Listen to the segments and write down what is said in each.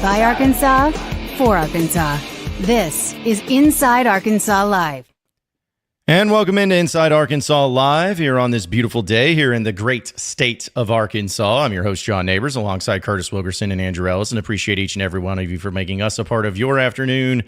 By Arkansas, for Arkansas. This is Inside Arkansas Live. And welcome into Inside Arkansas Live here on this beautiful day here in the great state of Arkansas. I'm your host, John Neighbors, alongside Curtis Wilkerson and Andrew Ellis, and appreciate each and every one of you for making us a part of your afternoon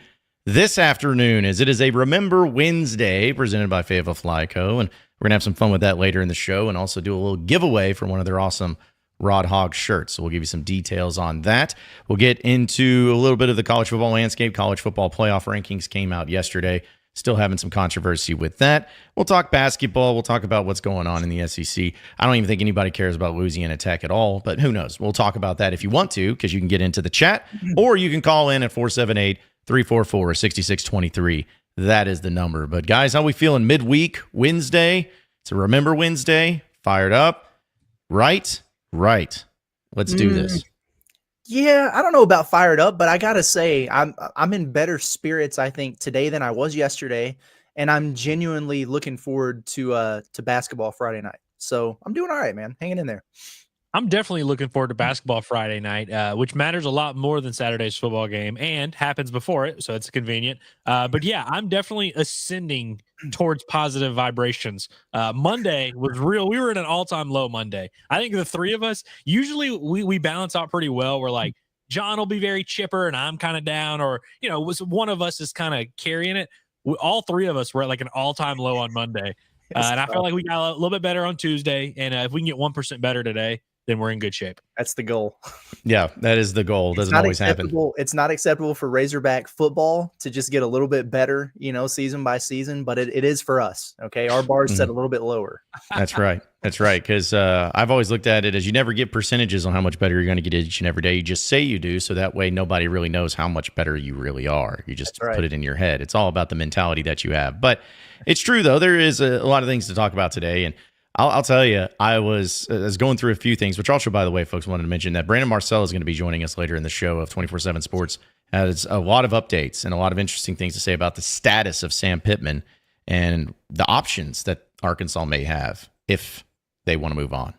this afternoon, as it is a Remember Wednesday presented by Fayetteville Fly Co. And we're going to have some fun with that later in the show and also do a little giveaway for one of their awesome Rod Hog shirts. So we'll give you some details on that. We'll get into a little bit of the college football landscape. College football playoff rankings came out yesterday. Still having some controversy with that. We'll talk basketball. We'll talk about what's going on in the SEC. I don't even think anybody cares about Louisiana Tech at all, but who knows? We'll talk about that if you want to, because you can get into the chat, or you can call in at 478-344-6623. That is the number. But guys, how we feeling midweek Wednesday? It's a Remember Wednesday. Fired up. Right. Let's do this. Yeah, I don't know about fired up, but I gotta say I'm in better spirits, I think, today than I was yesterday, and I'm genuinely looking forward to basketball Friday night. So I'm doing all right, man. Hanging in there. I'm definitely looking forward to basketball Friday night, which matters a lot more than Saturday's football game and happens before it, so it's convenient. But yeah, I'm definitely ascending towards positive vibrations. Monday was real. We were at an all-time low Monday. I think the three of us, usually we balance out pretty well. We're like, John will be very chipper and I'm kind of down, or, one of us is kind of carrying it. All three of us were at like an all-time low on Monday. And I felt like we got a little bit better on Tuesday. And if we can get 1% better today, then we're in good shape. That's the goal. Yeah, that is the goal. Doesn't always happen. It's not acceptable for Razorback football to just get a little bit better, season by season, but it is for us. Okay. Our bar is set a little bit lower. That's right. Because I've always looked at it as you never get percentages on how much better you're going to get each and every day. You just say you do. So that way nobody really knows how much better you really are. You just put it in your head. It's all about the mentality that you have. But it's true, though. There is a lot of things to talk about today. And I'll tell you, I was going through a few things, which also, by the way, folks, wanted to mention that Brandon Marcelo is going to be joining us later in the show of 24/7 Sports. Has a lot of updates and a lot of interesting things to say about the status of Sam Pittman and the options that Arkansas may have if they want to move on,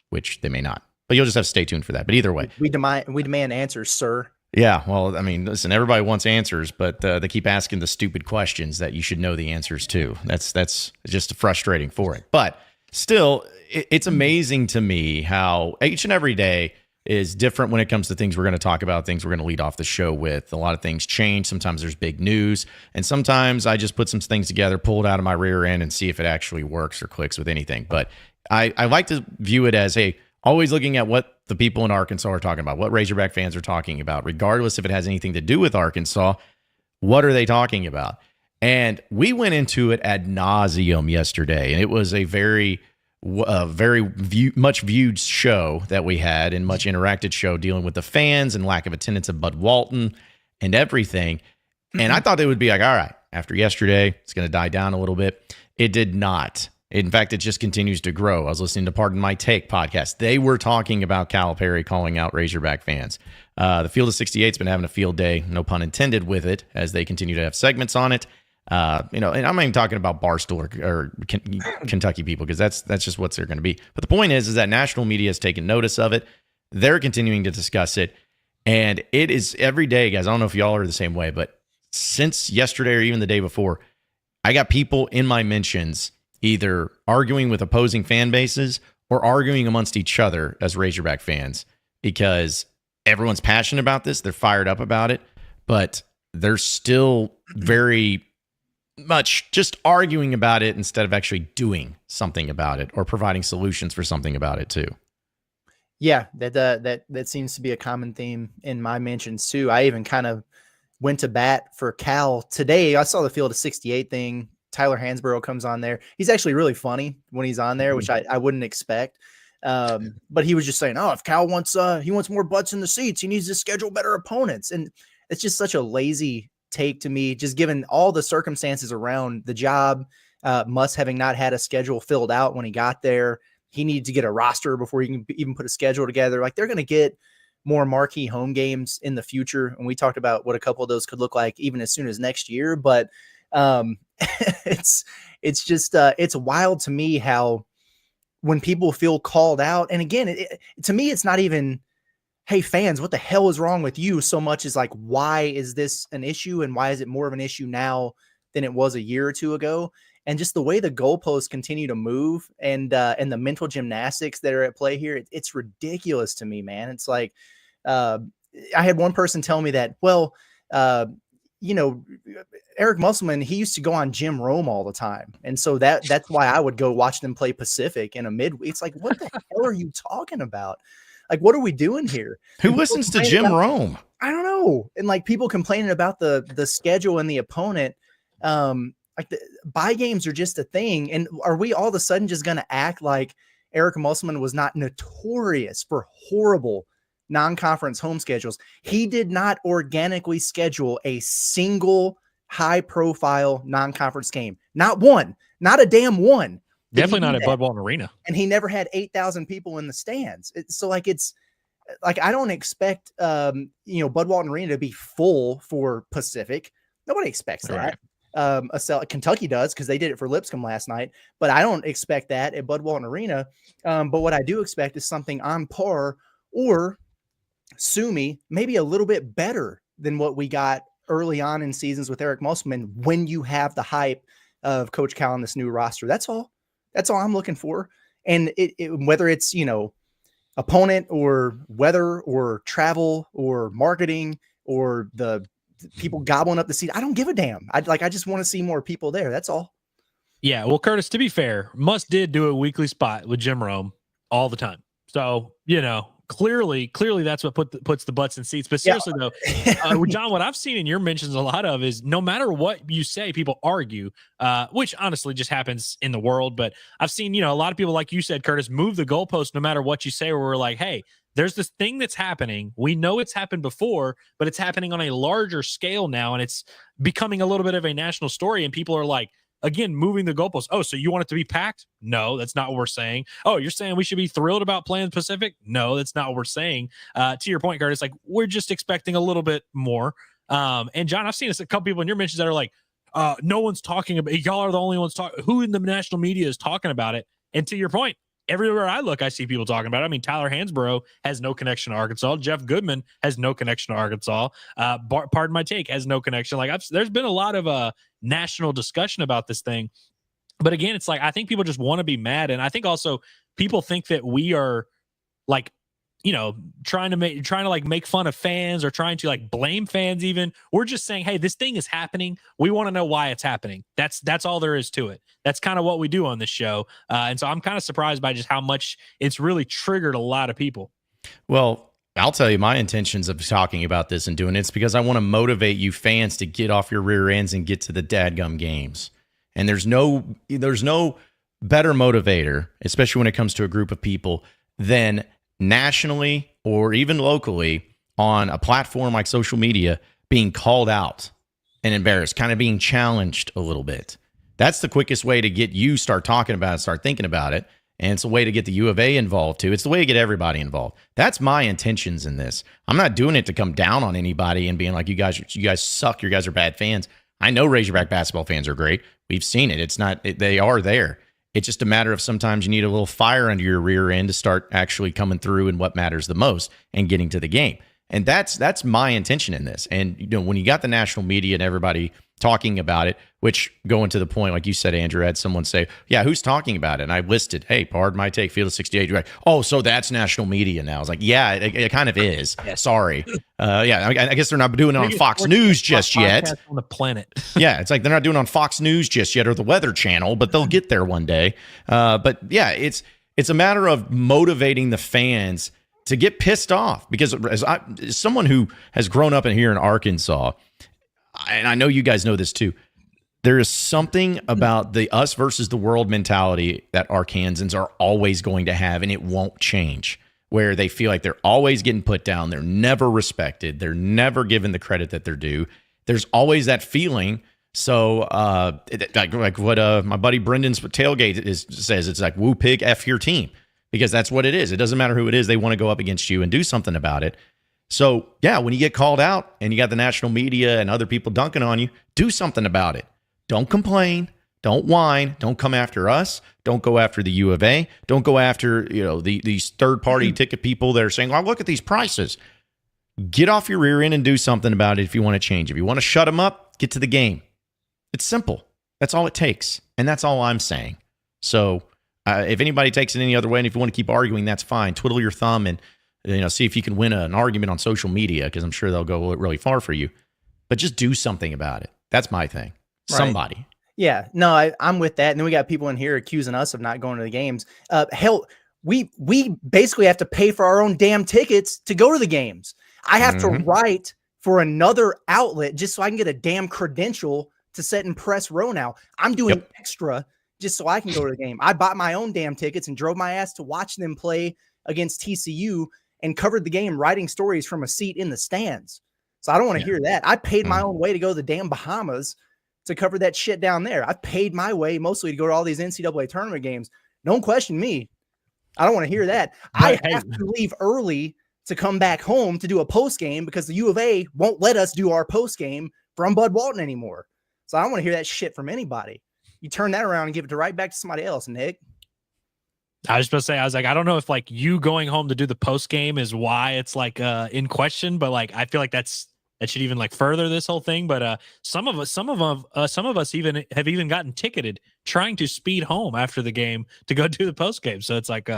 which they may not. But you'll just have to stay tuned for that. But either way, we demand answers, sir. Yeah, well, I mean, listen, everybody wants answers, but they keep asking the stupid questions that you should know the answers to. That's just frustrating for it. But still, it's amazing to me how each and every day is different when it comes to things we're going to talk about, things we're going to lead off the show with. A lot of things change. Sometimes there's big news, and sometimes I just put some things together, pull it out of my rear end, and see if it actually works or clicks with anything. But I like to view it as, hey, always looking at what the people in Arkansas are talking about, what Razorback fans are talking about, regardless if it has anything to do with Arkansas. What are they talking about? And we went into it ad nauseum yesterday, and it was a very much viewed show that we had, and much interacted show dealing with the fans and lack of attendance of Bud Walton and everything. And I thought they would be like, all right, after yesterday, it's going to die down a little bit. It did not. In fact, it just continues to grow. I was listening to Pardon My Take podcast. They were talking about Calipari calling out Razorback fans. The Field of 68's been having a field day, no pun intended, with it, as they continue to have segments on it. And I'm not even talking about Barstool or Kentucky people, because that's just what they're going to be. But the point is that national media has taken notice of it. They're continuing to discuss it. And it is every day, guys. I don't know if y'all are the same way, but since yesterday or even the day before, I got people in my mentions either arguing with opposing fan bases or arguing amongst each other as Razorback fans, because everyone's passionate about this. They're fired up about it, but they're still very much just arguing about it instead of actually doing something about it or providing solutions for something about it too. Yeah, that seems to be a common theme in my mentions too. I even kind of went to bat for Cal today. I saw the Field of 68 thing. Tyler Hansborough comes on there. He's actually really funny when he's on there, which I wouldn't expect. But he was just saying, if Cal wants more butts in the seats, he needs to schedule better opponents. And it's just such a lazy take to me, just given all the circumstances around the job, Muss having not had a schedule filled out when he got there. He needed to get a roster before he can even put a schedule together. Like, they're going to get more marquee home games in the future. And we talked about what a couple of those could look like even as soon as next year. But it's just it's wild to me how when people feel called out, and again, to me, it's not even hey, fans, what the hell is wrong with you, so much as like, why is this an issue and why is it more of an issue now than it was a year or two ago? And just the way the goalposts continue to move and the mental gymnastics that are at play here, it's ridiculous to me, man. It's like, I had one person tell me that, well, Eric Musselman, he used to go on Jim Rome all the time. And so that's why I would go watch them play Pacific in a midweek. It's like, what the hell are you talking about? Like, what are we doing here? Who listens to Jim Rome? I don't know. And like people complaining about the schedule and the opponent, like the buy games are just a thing. And are we all of a sudden just going to act like Eric Musselman was not notorious for horrible non-conference home schedules? He did not organically schedule a single high-profile non-conference game. Not one. Not a damn one. Definitely not at Bud Walton Arena. And he never had 8,000 people in the stands. So like it's like I don't expect Bud Walton Arena to be full for Pacific. Nobody expects that. Right. Kentucky does because they did it for Lipscomb last night, but I don't expect that at Bud Walton Arena. But what I do expect is something on par or sue me, maybe a little bit better than what we got early on in seasons with Eric Musselman when you have the hype of Coach Cal on this new roster. That's all I'm looking for. And whether it's, opponent or weather or travel or marketing or the people gobbling up the seat, I don't give a damn. I just want to see more people there. That's all. Yeah. Well, Curtis, to be fair, Muss did do a weekly spot with Jim Rome all the time. So, clearly that's what puts the butts in seats. But seriously though, John, what I've seen in your mentions a lot of is no matter what you say, people argue, which honestly just happens in the world. But I've seen, a lot of people, like you said, Curtis, move the goalpost no matter what you say, where we're like, hey, there's this thing that's happening. We know it's happened before, but it's happening on a larger scale now. And it's becoming a little bit of a national story. And people are like, again, moving the goalposts. Oh, so you want it to be packed? No, that's not what we're saying. Oh, you're saying we should be thrilled about playing Pacific? No, that's not what we're saying. To your point, Curtis, like we're just expecting a little bit more. And John, I've seen a couple people in your mentions that are like, no one's talking about it. Y'all are the only ones talking. Who in the national media is talking about it? And to your point, everywhere I look, I see people talking about it. I mean, Tyler Hansbrough has no connection to Arkansas. Jeff Goodman has no connection to Arkansas. Pardon my take, has no connection. Like there's been a lot of national discussion about this thing. But again, it's like I think people just want to be mad. And I think also people think that we are like, trying to make fun of fans or trying to like blame fans even. We're just saying, hey, this thing is happening. We want to know why it's happening. That's all there is to it. That's kind of what we do on this show. And so I'm kind of surprised by just how much it's really triggered a lot of people. Well, I'll tell you my intentions of talking about this and doing it's because I want to motivate you fans to get off your rear ends and get to the dadgum games. And there's no better motivator, especially when it comes to a group of people, than nationally or even locally on a platform like social media being called out and embarrassed, kind of being challenged a little bit. That's the quickest way to get you start talking about it, start thinking about it. And it's a way to get the U of A involved too. It's the way to get everybody involved. That's my intentions in this. I'm not doing it to come down on anybody and being like, you guys suck. You guys are bad fans. I know Razorback basketball fans are great. We've seen it. They are there. It's just a matter of sometimes you need a little fire under your rear end to start actually coming through in what matters the most and getting to the game. And that's my intention in this. And when you got the national media and everybody talking about it, which going to the point, like you said, Andrew, had someone say, yeah, who's talking about it? And I listed, hey, pardon my take, Field of 68. You're like, oh, so that's national media now. I was like, yeah, it kind of is. Sorry. I guess they're not doing it on Fox News just yet. On the planet. Yeah, it's like they're not doing it on Fox News just yet or the Weather Channel, but they'll get there one day. But yeah, it's a matter of motivating the fans to get pissed off, because as someone who has grown up here in Arkansas, and I know you guys know this too, there is something about the us versus the world mentality that Arkansans are always going to have, and it won't change, where they feel like they're always getting put down. They're never respected. They're never given the credit that they're due. There's always that feeling. So like what my buddy Brendan's tailgate says, it's like, woo pig, F your team. Because that's what it is. It doesn't matter who it is. They want to go up against you and do something about it. So, yeah, when you get called out and you got the national media and other people dunking on you, do something about it. Don't complain. Don't whine. Don't come after us. Don't go after the U of A. Don't go after these third-party ticket people that are saying, "Oh, look at these prices." Get off your rear end and do something about it if you want to change. If you want to shut them up, get to the game. It's simple. That's all it takes, and that's all I'm saying. So if anybody takes it any other way, and if you want to keep arguing, that's fine. Twiddle your thumb and see if you can win an argument on social media, because I'm sure they'll go really far for you. But just do something about it. That's my thing. Right. Somebody. Yeah, no, I'm with that. And then we got people in here accusing us of not going to the games. Hell, we basically have to pay for our own damn tickets to go to the games. I have to write for another outlet just so I can get a damn credential to sit in press row now. I'm doing extra just so I can go to the game. I bought my own damn tickets and drove my ass to watch them play against TCU and covered the game writing stories from a seat in the stands. So I don't want to hear that. I paid my own way to go to the damn Bahamas to cover that shit down there. I paid my way mostly to go to all these NCAA tournament games. Don't question me. I don't want to hear that. I have to leave early to come back home to do a post game because the U of A won't let us do our post game from Bud Walton anymore. So I don't want to hear that shit from anybody. You turn that around and give it right back to somebody else, Nick. I was supposed to say, I was like, I don't know if like you going home to do the post game is why it's like in question, but like I feel like that should even like further this whole thing. But some of us even have even gotten ticketed trying to speed home after the game to go do the post game. So it's like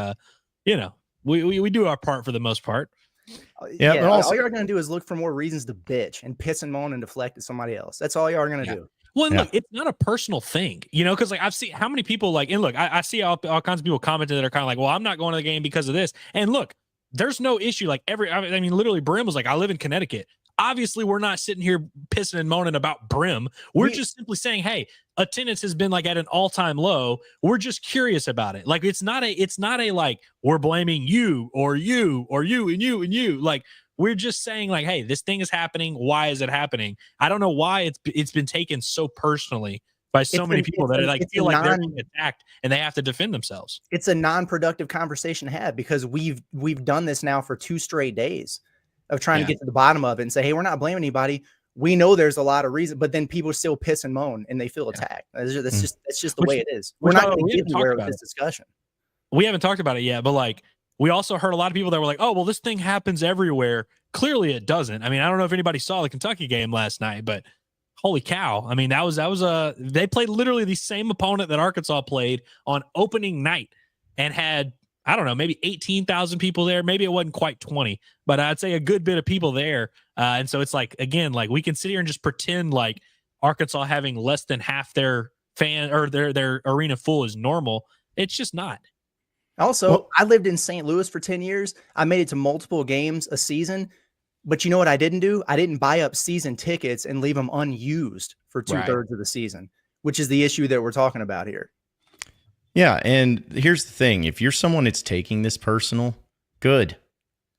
we do our part for the most part. Yeah, but also, all you're going to do is look for more reasons to bitch and piss and moan and deflect at somebody else. That's all you are going to do. Well, and look, it's not a personal thing, because like I've seen how many people like, and look, I see all kinds of people commenting that are kind of like, well, I'm not going to the game because of this. And look, there's no issue. Like literally Brim was like, I live in Connecticut. Obviously, we're not sitting here pissing and moaning about Brim. We're just simply saying, hey, attendance has been like at an all-time low. We're just curious about it. Like it's not a like we're blaming you or you or you and you and you. Like we're just saying like, hey, this thing is happening. Why is it happening? I don't know why it's been taken so personally by so many people that like feel like they're being attacked and they have to defend themselves. It's a non-productive conversation to have because we've done this now for 2 straight days of trying to get to the bottom of it and say, hey, we're not blaming anybody. We know there's a lot of reason, but then people still piss and moan and they feel attacked. That's just the way it is. We're not going to get anywhere with this discussion. We haven't talked about it yet, but like we also heard a lot of people that were like, oh, well, this thing happens everywhere. Clearly it doesn't. I mean, I don't know if anybody saw the Kentucky game last night, but holy cow. I mean, that was they played literally the same opponent that Arkansas played on opening night and had, I don't know, maybe 18,000 people there. Maybe it wasn't quite 20, but I'd say a good bit of people there. And so it's like, again, like we can sit here and just pretend like Arkansas having less than half their fan or their arena full is normal. It's just not. Also, I lived in St. Louis for 10 years. I made it to multiple games a season, but you know what I didn't do? I didn't buy up season tickets and leave them unused for 2/3 of the season, which is the issue that we're talking about here. Yeah, and here's the thing. If you're someone that's taking this personal, good.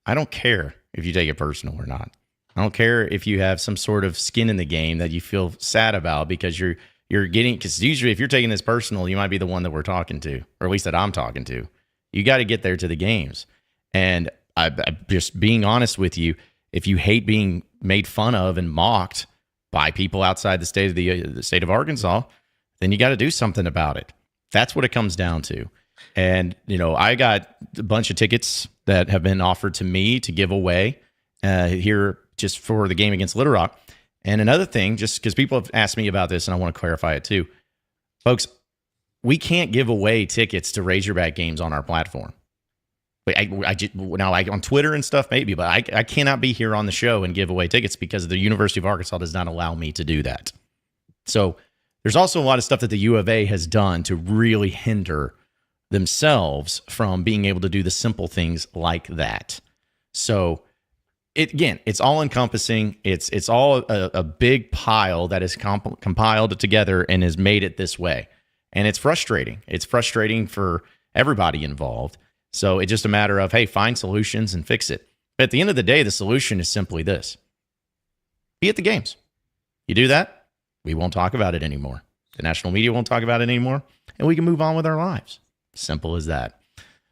I don't care if you take it personal or not. I don't care if you have some sort of skin in the game that you feel sad about because you're getting, because usually if you're taking this personal, you might be the one that we're talking to, or at least that I'm talking to. You got to get there to the games. And I just being honest with you, if you hate being made fun of and mocked by people outside the state of Arkansas, then you got to do something about it. That's what it comes down to. And, I got a bunch of tickets that have been offered to me to give away here just for the game against Little Rock. And another thing, just because people have asked me about this and I want to clarify it too. Folks, we can't give away tickets to Razorback games on our platform. Now, on Twitter and stuff, maybe, but I cannot be here on the show and give away tickets because the University of Arkansas does not allow me to do that. So there's also a lot of stuff that the U of A has done to really hinder themselves from being able to do the simple things like that. So it's all encompassing. It's all a big pile that is compiled together and has made it this way. And it's frustrating. It's frustrating for everybody involved. So it's just a matter of, hey, find solutions and fix it. But at the end of the day, the solution is simply this. Be at the games. You do that, we won't talk about it anymore. The national media won't talk about it anymore, and we can move on with our lives. Simple as that.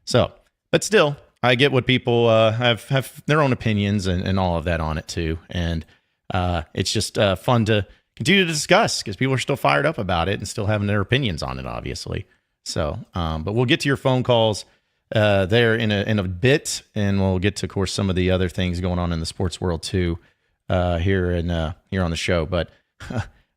So, but still, I get what people have their own opinions and all of that on it too. And it's just fun to continue to discuss because people are still fired up about it and still having their opinions on it, obviously. So, but we'll get to your phone calls there in a bit, and we'll get to, of course, some of the other things going on in the sports world too here on the show. But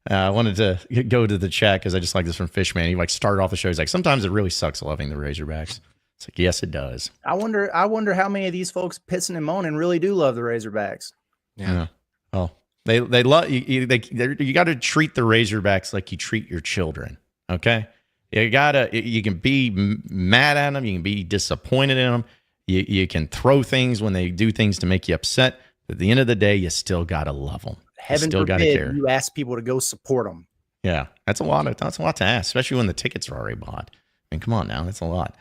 I wanted to go to the chat because I just like this from Fishman. He started off the show. He's like, sometimes it really sucks loving the Razorbacks. It's like, yes, it does. I wonder how many of these folks pissing and moaning really do love the Razorbacks. Yeah. Oh, they love you. You got to treat the Razorbacks like you treat your children. Okay. You can be mad at them. You can be disappointed in them. You can throw things when they do things to make you upset. But at the end of the day, you still got to love them. Heaven forbid you ask people to go support them. Yeah. That's a lot to ask, especially when the tickets are already bought. I mean, come on now. That's a lot.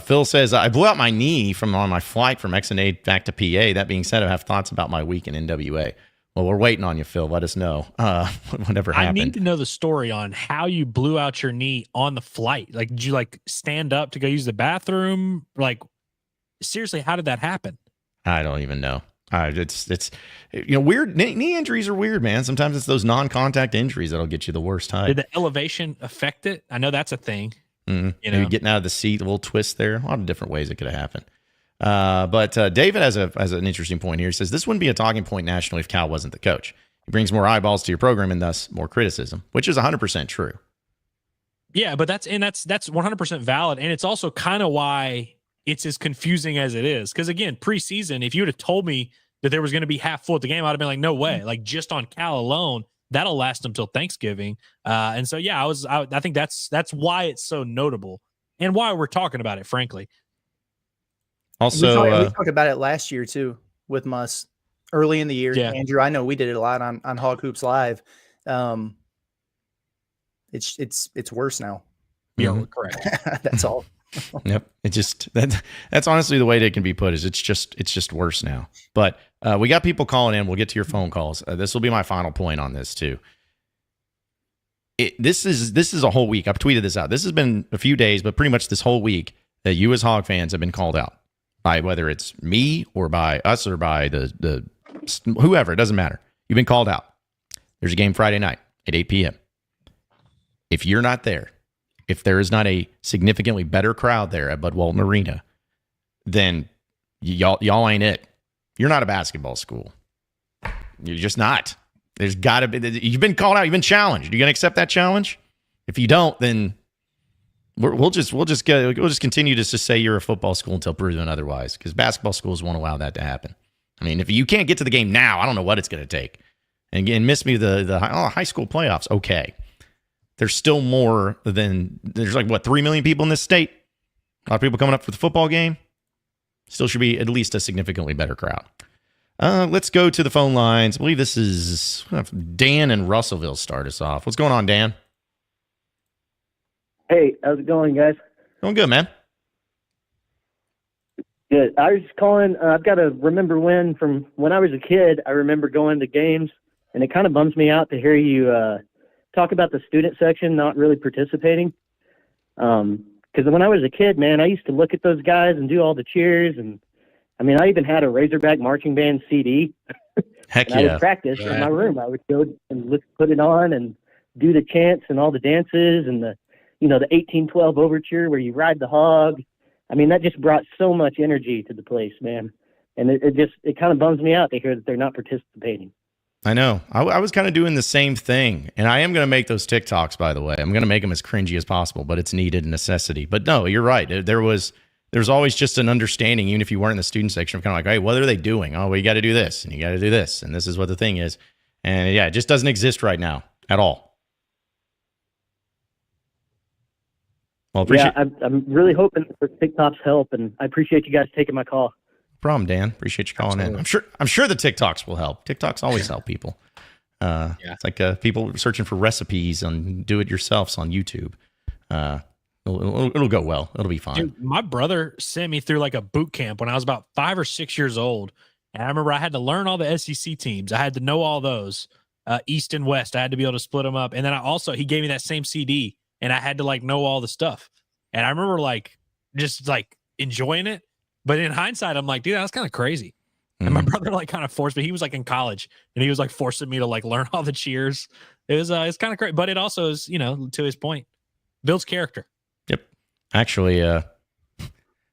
Phil says, I blew out my knee on my flight from XNA back to PA. That being said, I have thoughts about my week in NWA. Well, we're waiting on you, Phil. Let us know whatever happened. I need to know the story on how you blew out your knee on the flight. Like, did you stand up to go use the bathroom? Like, seriously, how did that happen? I don't even know. It's weird. Knee injuries are weird, man. Sometimes it's those non-contact injuries that'll get you the worst height. Did the elevation affect it? I know that's a thing. Mm-hmm. Maybe getting out of the seat, a little twist there. A lot of different ways it could have happened. But David has an interesting point here. He says, this wouldn't be a talking point nationally if Cal wasn't the coach. He brings more eyeballs to your program and thus more criticism, which is 100% true. Yeah, but that's 100% valid. And it's also kind of why it's as confusing as it is. Because again, preseason, if you would have told me that there was going to be half full at the game, I'd have been like, no way. Like, just on Cal alone, that'll last until Thanksgiving. And so, yeah, I think that's why it's so notable and why we're talking about it, frankly. Also, we talked about it last year too with Muss early in the year. Yeah. Andrew, I know we did it a lot on Hog Hoops Live. It's worse now. Yeah, correct. That's all. Yep. That's honestly the way it can be put. Is it's just worse now. But we got people calling in. We'll get to your phone calls. This will be my final point on this too. This is a whole week. I've tweeted this out. This has been a few days, but pretty much this whole week that you as Hog fans have been called out by whether it's me or by us or by the whoever. It doesn't matter. You've been called out. There's a game Friday night at 8 p.m. If you're not there, if there is not a significantly better crowd there at Bud Walton Arena, then y'all ain't it. You're not a basketball school. You're just not. There's got to be. You've been called out. You've been challenged. You gonna accept that challenge? If you don't, then we'll just continue to just say you're a football school until proven otherwise. Because basketball schools won't allow that to happen. I mean, if you can't get to the game now, I don't know what it's going to take. And again, miss me the high school playoffs. Okay. There's still more than, there's 3 million people in this state. A lot of people coming up for the football game. Still should be at least a significantly better crowd. Let's go to the phone lines. I believe this is Dan in Russellville start us off. What's going on, Dan? Hey, how's it going, guys? Going good, man. Good. I was just calling. I've got to remember from when I was a kid, I remember going to games, and it kind of bums me out to hear you talk about the student section not really participating. Because when I was a kid, man, I used to look at those guys and do all the cheers. And, I mean, I even had a Razorback marching band CD. Heck and yeah. I would practice in my room. I would go and put it on and do the chants and all the dances and the 1812 overture where you ride the hog. I mean, that just brought so much energy to the place, man. And it kind of bums me out to hear that they're not participating. I know. I was kind of doing the same thing. And I am going to make those TikToks, by the way. I'm going to make them as cringy as possible, but it's needed necessity. But no, you're right. There's always just an understanding, even if you weren't in the student section, of kind of like, hey, what are they doing? Oh, well, you got to do this and you got to do this. And this is what the thing is. And yeah, it just doesn't exist right now at all. Well, I'm really hoping for TikToks help, and I appreciate you guys taking my call. Problem, Dan. Appreciate you calling in. I'm sure the TikToks will help. TikToks always help people. It's like people searching for recipes on do-it-yourselfs on YouTube. It'll go well. It'll be fine. Dude, my brother sent me through a boot camp when I was about 5 or 6 years old, and I remember I had to learn all the SEC teams. I had to know all those, East and West. I had to be able to split them up, and then he gave me that same CD, and I had to know all the stuff. And I remember just enjoying it. But in hindsight, I'm like, dude, that was kind of crazy. And my brother like kind of forced me. He was like in college and he was like forcing me to like learn all the cheers. It's kind of great, but it also is, to his point, builds character. Yep. Actually had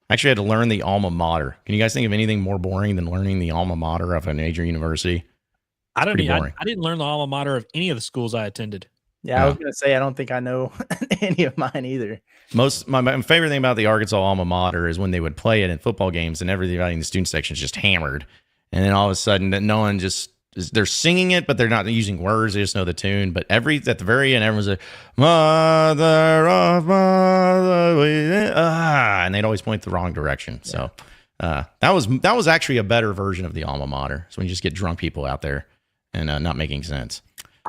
to learn the alma mater. Can you guys think of anything more boring than learning the alma mater of a major university? I didn't learn the alma mater of any of the schools I attended. Yeah, I was going to say, I don't think I know any of mine either. My favorite thing about the Arkansas alma mater is when they would play it in football games and everybody in the student section is just hammered. And then all of a sudden, no one they're singing it, but they're not using words. They just know the tune. But at the very end, everyone's like, Mother of Mother, and they'd always point the wrong direction. So that was actually a better version of the alma mater. So when you just get drunk people out there and not making sense.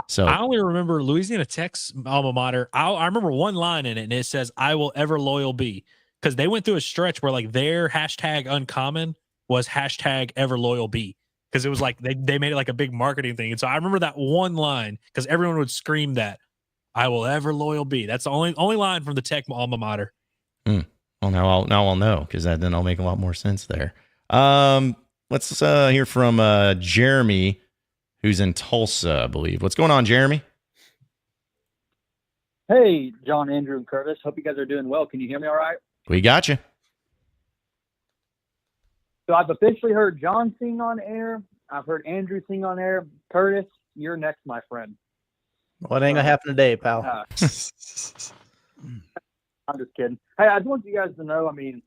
So I only remember Louisiana Tech's alma mater. I remember one line in it, and it says, "I will ever loyal be," because they went through a stretch where like their hashtag uncommon was hashtag ever loyal be, because it was like they made it like a big marketing thing. And so I remember that one line because everyone would scream that, "I will ever loyal be." That's the only line from the Tech alma mater. Well, now I'll know, because then I'll make a lot more sense there. Let's hear from Jeremy, who's in Tulsa, I believe. What's going on, Jeremy? Hey, John, Andrew, and Curtis. Hope you guys are doing well. Can you hear me all right? We got you. So I've officially heard John sing on air. I've heard Andrew sing on air. Curtis, you're next, my friend. Well, it ain't going to happen today, pal. I'm just kidding. Hey, I just want you guys to know, I mean,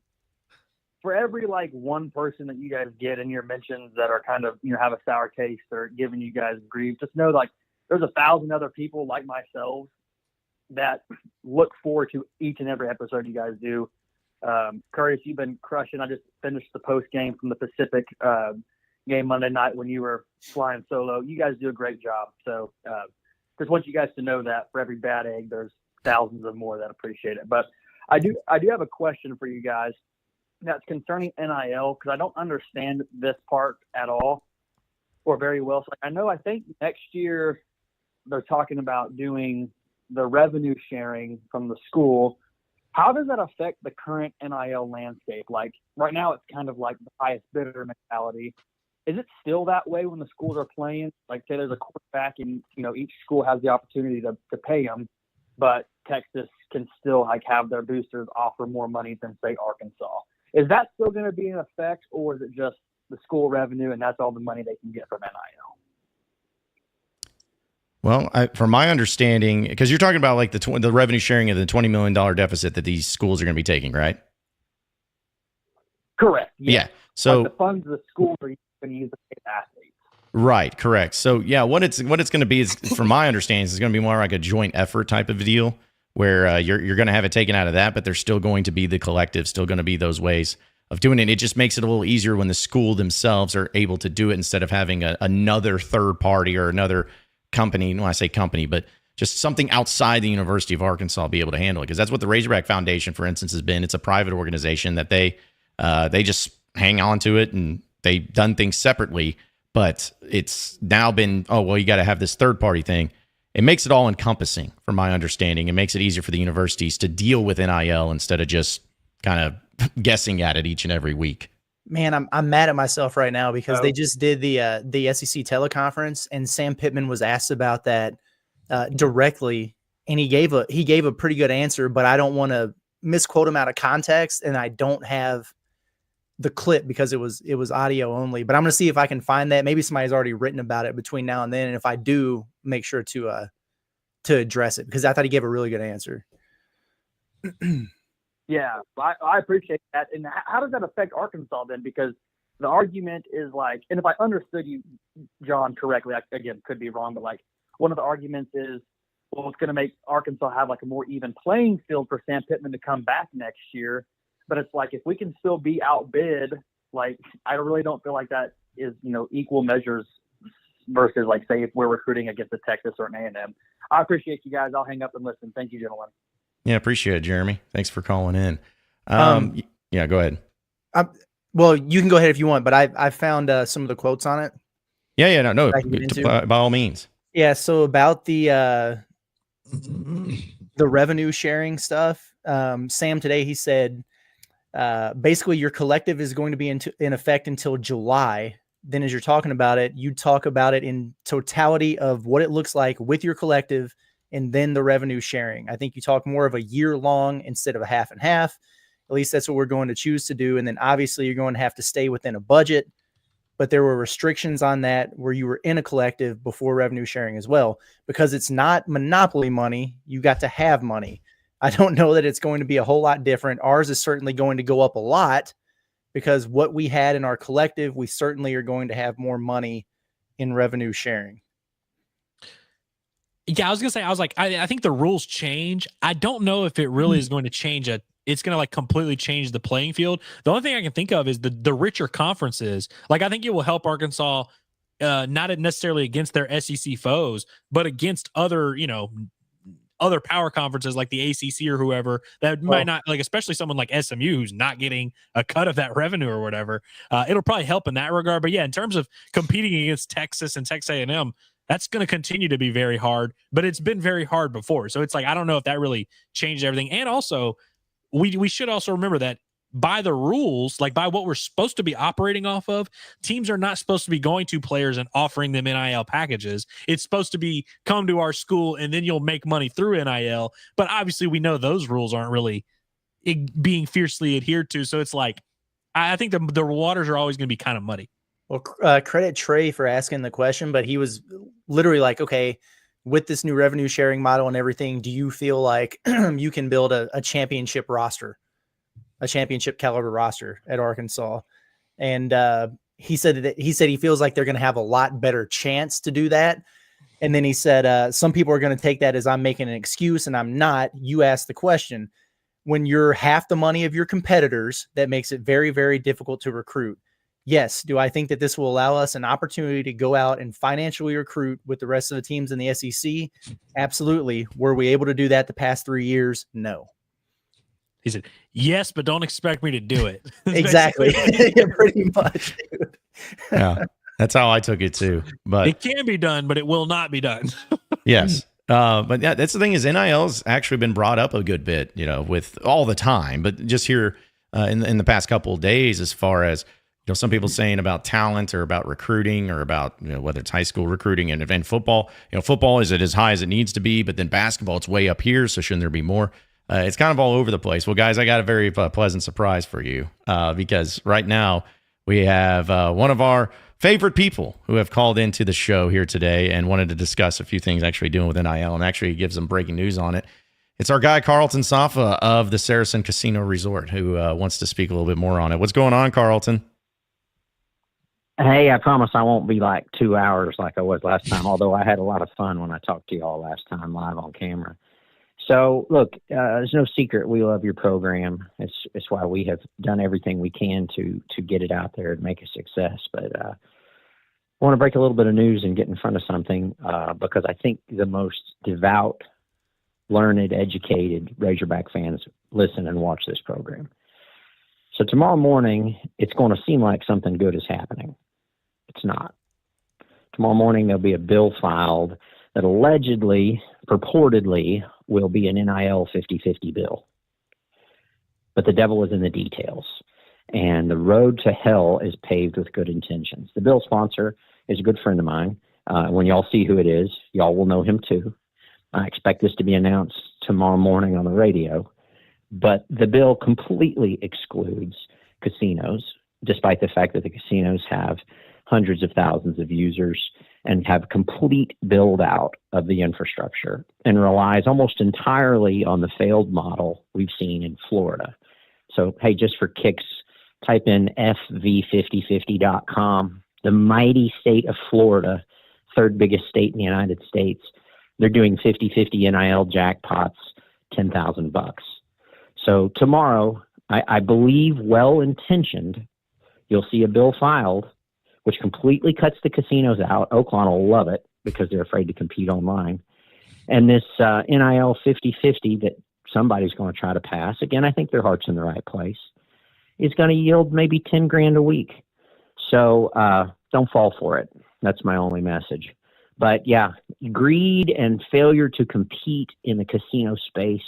for every like one person that you guys get in your mentions that are kind of, have a sour taste or giving you guys grief, just know like there's 1,000 other people like myself that look forward to each and every episode you guys do. Curtis, you've been crushing. I just finished the post game from the Pacific game Monday night when you were flying solo. You guys do a great job. So just want you guys to know that for every bad egg, there's thousands of more that appreciate it. But I do have a question for you guys that's concerning NIL, because I don't understand this part at all or very well. So I think next year they're talking about doing the revenue sharing from the school. How does that affect the current NIL landscape? Like right now, it's kind of like the highest bidder mentality. Is it still that way when the schools are playing? Like say there's a quarterback and, each school has the opportunity to pay them, but Texas can still like have their boosters offer more money than say Arkansas. Is that still going to be in effect, or is it just the school revenue and that's all the money they can get from NIL? Well, from my understanding, because you're talking about like the revenue sharing of the $20 million deficit that these schools are going to be taking, right? Correct. Yeah. So like the funds the schools are going to use to pay the athletes. Right. Correct. So yeah, what it's going to be is, from my understanding, is going to be more like a joint effort type of deal, where you're going to have it taken out of that, but there's still going to be the collective, still going to be those ways of doing it. It just makes it a little easier when the school themselves are able to do it instead of having another third party or another company. When I say company, but just something outside the University of Arkansas be able to handle it. Because that's what the Razorback Foundation, for instance, has been. It's a private organization that they just hang on to it, and they've done things separately. But it's now been, you got to have this third party thing. It makes it all encompassing, from my understanding. It makes it easier for the universities to deal with NIL instead of just kind of guessing at it each and every week. Man, I'm mad at myself right now because they just did the SEC teleconference, and Sam Pittman was asked about that directly, and he gave a pretty good answer, but I don't want to misquote him out of context, and I don't have the clip because it was audio only. But I'm going to see if I can find that. Maybe somebody's already written about it between now and then, and if I do, make sure to address it, because I thought he gave a really good answer. Yeah, I appreciate that. And how does that affect Arkansas then? Because the argument is like, and if I understood you, John, correctly, I, again, could be wrong, but like one of the arguments is, well, it's going to make Arkansas have like a more even playing field for Sam Pittman to come back next year. But it's like, if we can still be outbid, like, I really don't feel like that is, equal measures versus like, say, if we're recruiting against a Texas or an A&M. I appreciate you guys. I'll hang up and listen. Thank you, gentlemen. Yeah, appreciate it, Jeremy. Thanks for calling in. Yeah, go ahead. Well, you can go ahead if you want, but I found some of the quotes on it. Yeah, no, by all means. Yeah, so about the revenue sharing stuff, Sam today, he said, basically your collective is going to be in effect until July, then as you're talking about it, you talk about it in totality of what it looks like with your collective and then the revenue sharing. I think you talk more of a year long instead of a half and half. At least that's what we're going to choose to do. And then obviously you're going to have to stay within a budget, but there were restrictions on that where you were in a collective before revenue sharing as well, because it's not monopoly money. You got to have money. I don't know that it's going to be a whole lot different. Ours is certainly going to go up a lot because what we had in our collective, we certainly are going to have more money in revenue sharing. Yeah, I was going to say, I think the rules change. I don't know if it really is going to change it's going to like completely change the playing field. The only thing I can think of is the richer conferences. Like, I think it will help Arkansas, not necessarily against their SEC foes, but against other, other power conferences like the ACC or whoever that might not, like, especially someone like SMU who's not getting a cut of that revenue or whatever. It'll probably help in that regard. But yeah, in terms of competing against Texas and Texas A&M, that's going to continue to be very hard, but it's been very hard before. So it's like, I don't know if that really changed everything. And also, we should also remember that by the rules, like by what we're supposed to be operating off of, teams are not supposed to be going to players and offering them NIL packages. It's supposed to be come to our school and then you'll make money through NIL. But obviously we know those rules aren't really being fiercely adhered to. So it's like, I think the waters are always going to be kind of muddy. Well, credit Trey for asking the question, but he was literally like, okay, with this new revenue sharing model and everything, do you feel like you can build a championship roster, a championship caliber roster at Arkansas? And he said he feels like they're going to have a lot better chance to do that. And then he said, some people are going to take that as I'm making an excuse, and I'm not. You asked the question. When you're half the money of your competitors, that makes it very, very difficult to recruit. Yes. Do I think that this will allow us an opportunity to go out and financially recruit with the rest of the teams in the SEC? Absolutely. Were we able to do that the past 3 years? No. He said, yes, but don't expect me to do it. Exactly. Yeah, pretty much, dude. Yeah, that's how I took it too. But it can be done, but it will not be done. Yes. But yeah, that's the thing is NIL's actually been brought up a good bit, with all the time, but just here in the past couple of days, as far as, some people saying about talent or about recruiting or about, whether it's high school recruiting and football, football, is it as high as it needs to be, but then basketball, it's way up here. So shouldn't there be more? It's kind of all over the place. Well, guys, I got a very pleasant surprise for you because right now we have one of our favorite people who have called into the show here today and wanted to discuss a few things actually doing with NIL and actually give some breaking news on it. It's our guy, Carlton Saffa of the Saracen Casino Resort, who wants to speak a little bit more on it. What's going on, Carlton? Hey, I promise I won't be like 2 hours like I was last time, although I had a lot of fun when I talked to you all last time live on camera. So, look, there's no secret we love your program. It's why we have done everything we can to get it out there and make a success. But I want to break a little bit of news and get in front of something because I think the most devout, learned, educated Razorback fans listen and watch this program. So tomorrow morning, it's going to seem like something good is happening. It's not. Tomorrow morning, there'll be a bill filed that allegedly, purportedly, will be an NIL 50-50 bill. But the devil is in the details. And the road to hell is paved with good intentions. The bill sponsor is a good friend of mine. When y'all see who it is, y'all will know him too. I expect this to be announced tomorrow morning on the radio. But the bill completely excludes casinos, despite the fact that the casinos have hundreds of thousands of users and have complete build out of the infrastructure and relies almost entirely on the failed model we've seen in Florida. So, hey, just for kicks, type in fv5050.com. The mighty state of Florida, third biggest state in the United States, they're doing 50-50 NIL jackpots, $10,000. So tomorrow, I believe, well-intentioned, you'll see a bill filed which completely cuts the casinos out. Oakland will love it because they're afraid to compete online. And this NIL 50-50 that somebody's going to try to pass, again, I think their heart's in the right place, is going to yield maybe $10,000 a week. So don't fall for it. That's my only message. But yeah, greed and failure to compete in the casino space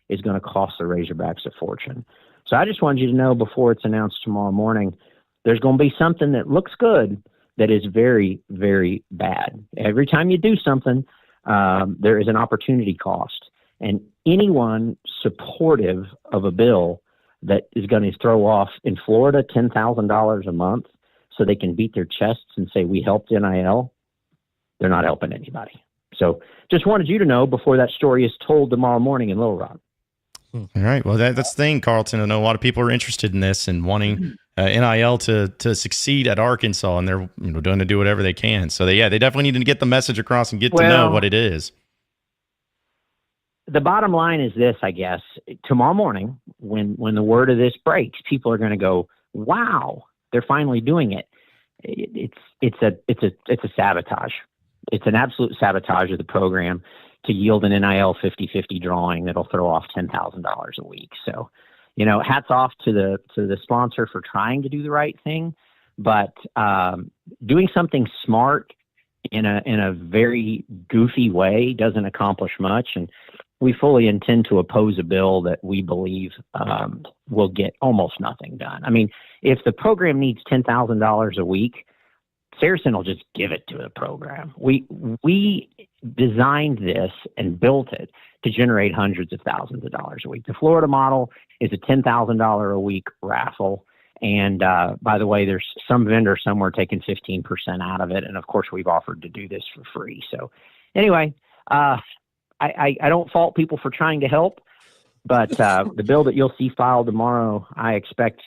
is going to cost the Razorbacks a fortune. So I just wanted you to know before it's announced tomorrow morning, there's going to be something that looks good, that is very, very bad. Every time you do something, there is an opportunity cost. And anyone supportive of a bill that is going to throw off in Florida $10,000 a month so they can beat their chests and say, we helped NIL, they're not helping anybody. So just wanted you to know before that story is told tomorrow morning in Little Rock. All right. Well, that's the thing, Carlton. I know a lot of people are interested in this and wanting NIL to succeed at Arkansas, and they're going to do whatever they can. So, they definitely need to get the message across and get to know what it is. The bottom line is this, I guess. Tomorrow morning, when the word of this breaks, people are going to go, wow, they're finally doing it. It's a sabotage. It's an absolute sabotage of the program to yield an NIL 50-50 drawing that'll throw off $10,000 a week. So, hats off to the sponsor for trying to do the right thing, but doing something smart in a very goofy way doesn't accomplish much. And we fully intend to oppose a bill that we believe will get almost nothing done. I mean, if the program needs $10,000 a week, Saracen will just give it to the program. We designed this and built it to generate hundreds of thousands of dollars a week. The Florida model is a $10,000 a week raffle. And by the way, there's some vendor somewhere taking 15% out of it. And of course, we've offered to do this for free. So anyway, I don't fault people for trying to help, but the bill that you'll see filed tomorrow, I expect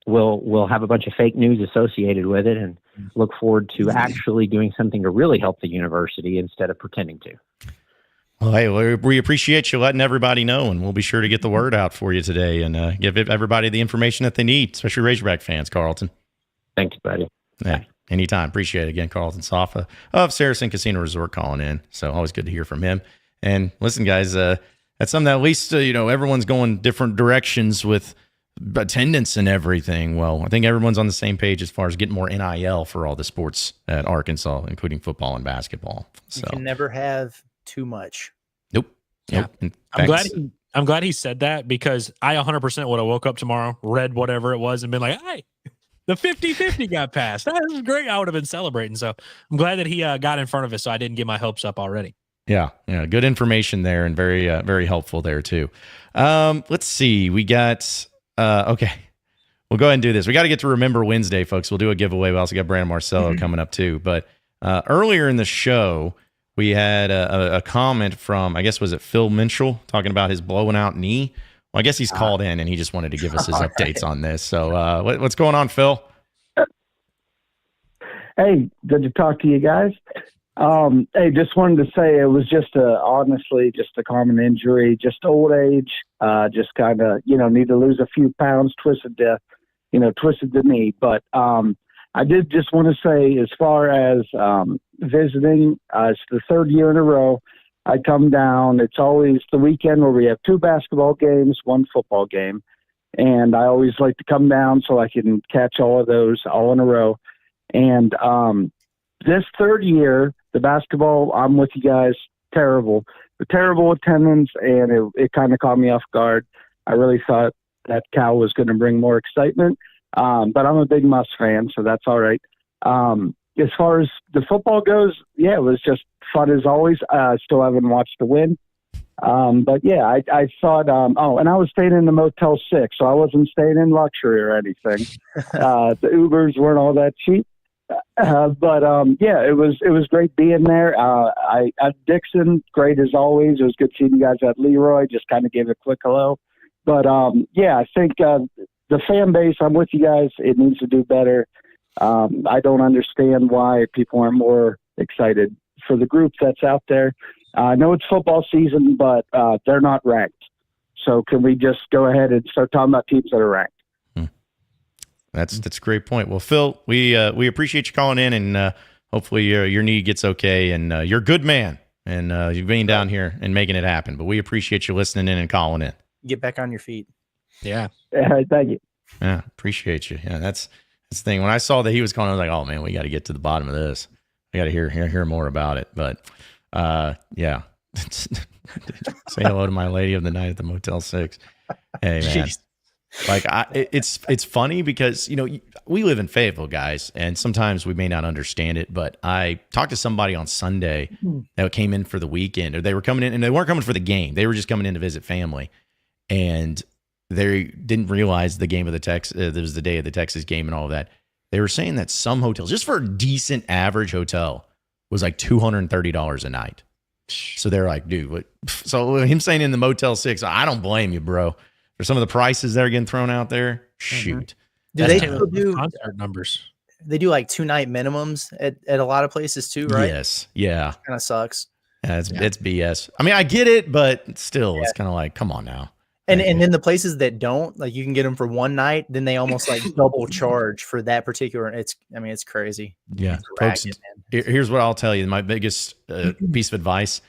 we'll have a bunch of fake news associated with it, and look forward to actually doing something to really help the university instead of pretending to. Well, hey, we appreciate you letting everybody know, and we'll be sure to get the word out for you today and give everybody the information that they need, especially Razorback fans, Carlton. Thanks, buddy. Yeah, anytime. Appreciate it. Again, Carlton Saffa of Saracen Casino Resort calling in. So always good to hear from him. And listen, guys, that's something that at least, everyone's going different directions with attendance and everything. Well, I think everyone's on the same page as far as getting more NIL for all the sports at Arkansas, including football and basketball. So You can never have too much. Nope. Yeah. I'm glad he said that, because I 100% would have woke up tomorrow, read whatever it was, and been like, hey, the 50-50 got passed. That was great. I would have been celebrating. So I'm glad that he got in front of it, so I didn't get my hopes up already. Yeah. Good information there, and very, very helpful there too. Let's see. We got, okay. We'll go ahead and do this. We got to get to Remember Wednesday, folks. We'll do a giveaway. We also got Brandon Marcelo coming up too. But earlier in the show, we had a comment from, I guess, was it Phil Minshall, talking about his blowing out knee? Well, I guess he's called in and he just wanted to give us his updates on this. So what's going on, Phil? Hey, good to talk to you guys. Hey, just wanted to say it was just honestly just a common injury, just old age, just kind of, need to lose a few pounds, twisted the knee. But I did just want to say, as far as visiting, it's the third year in a row I come down. It's always the weekend where we have 2 basketball games, 1 football game. And I always like to come down so I can catch all of those all in a row. And this third year, the basketball, I'm with you guys, terrible. The terrible attendance, and it kind of caught me off guard. I really thought that Cal was going to bring more excitement. But I'm a big Muss fan, so that's all right. As far as the football goes, yeah, it was just fun as always. Still haven't watched the win. But yeah, I thought, and I was staying in the Motel 6, so I wasn't staying in luxury or anything. The Ubers weren't all that cheap. But yeah, it was great being there. At Dixon, great as always. It was good seeing you guys at Leroy. Just kind of gave a quick hello. But yeah, I think the fan base, I'm with you guys. It needs to do better. I don't understand why people aren't more excited for the group that's out there. I know it's football season, but they're not ranked. So can we just go ahead and start talking about teams that are ranked? That's a great point. Well, Phil, we appreciate you calling in, and hopefully your knee gets okay, and you're a good man, and you've been down here and making it happen. But we appreciate you listening in and calling in. Get back on your feet. Yeah. Thank you. Yeah, appreciate you. Yeah, that's the thing. When I saw that he was calling, I was like, oh man, we got to get to the bottom of this. We got to hear more about it. But yeah, say hello to my lady of the night at the Motel 6. Hey man. Like it's funny because, we live in Fayetteville, guys, and sometimes we may not understand it, but I talked to somebody on Sunday that came in for the weekend, or they were coming in and they weren't coming for the game. They were just coming in to visit family, and they didn't realize the game of the Texas, there was the day of the Texas game and all of that. They were saying that some hotels, just for a decent average hotel, was like $230 a night. So they're like, dude, what? So him saying in the Motel 6, I don't blame you, bro. For some of the prices that are getting thrown out there, shoot. Do they still do concert numbers? They do like 2-night minimums at a lot of places too, right? Yes. Yeah. Kind of sucks. Yeah, it's BS. I mean, I get it, but still, it's kind of like, come on now. And then the places that don't, like, you can get them for one night, then they almost like double charge for that particular. It's crazy. Yeah, it's folks. ragged, Here's what I'll tell you. My biggest piece of advice: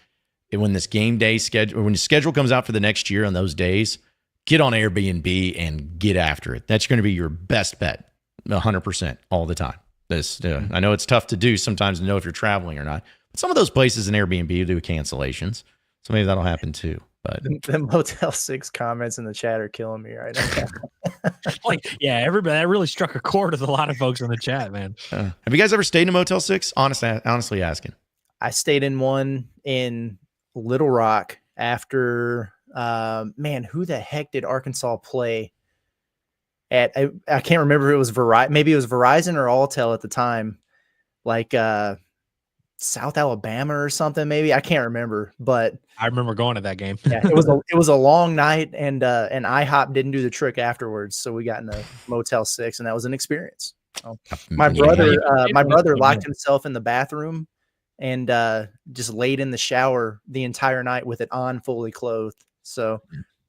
when this game day schedule, or when the schedule comes out for the next year on those days, get on Airbnb and get after it. That's going to be your best bet, 100% all the time. I know it's tough to do sometimes to know if you're traveling or not. But some of those places in Airbnb do cancellations, so maybe that'll happen too. But the Motel 6 comments in the chat are killing me right now. Everybody, that really struck a chord with a lot of folks in the chat, man. Have you guys ever stayed in a Motel 6? Honestly asking. I stayed in one in Little Rock after, who the heck did Arkansas play at? I can't remember if it was Verizon. Maybe it was Verizon or Alltel at the time. Like, South Alabama or something, maybe. I can't remember, but I remember going to that game. Yeah, it was a long night, and IHOP didn't do the trick afterwards, so we got in the Motel 6, and that was an experience. So my brother locked himself in the bathroom and just laid in the shower the entire night with it on, fully clothed. So,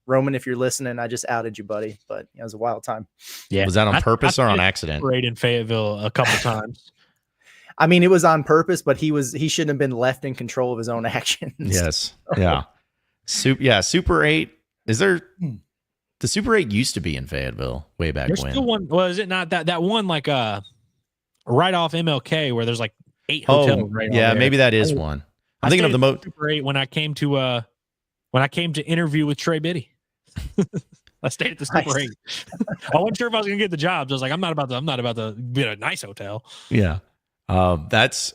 Roman, if you're listening, I just outed you, buddy, but it was a wild time. Yeah, was that on purpose or on accident? Right in Fayetteville a couple times. I mean, it was on purpose, but he shouldn't have been left in control of his own actions. Yes. Yeah. Super 8. Is there the Super 8 used to be in Fayetteville way back There's when? Still one. Well, is it not that one like right off MLK where there's like 8 hotels right yeah, there? maybe that is one. I'm thinking of the Super 8 when I came to interview with Trey Biddy. I stayed at the Super 8. I wasn't sure if I was gonna get the jobs. I was like, I'm not about to be at a nice hotel. Yeah. Honestly,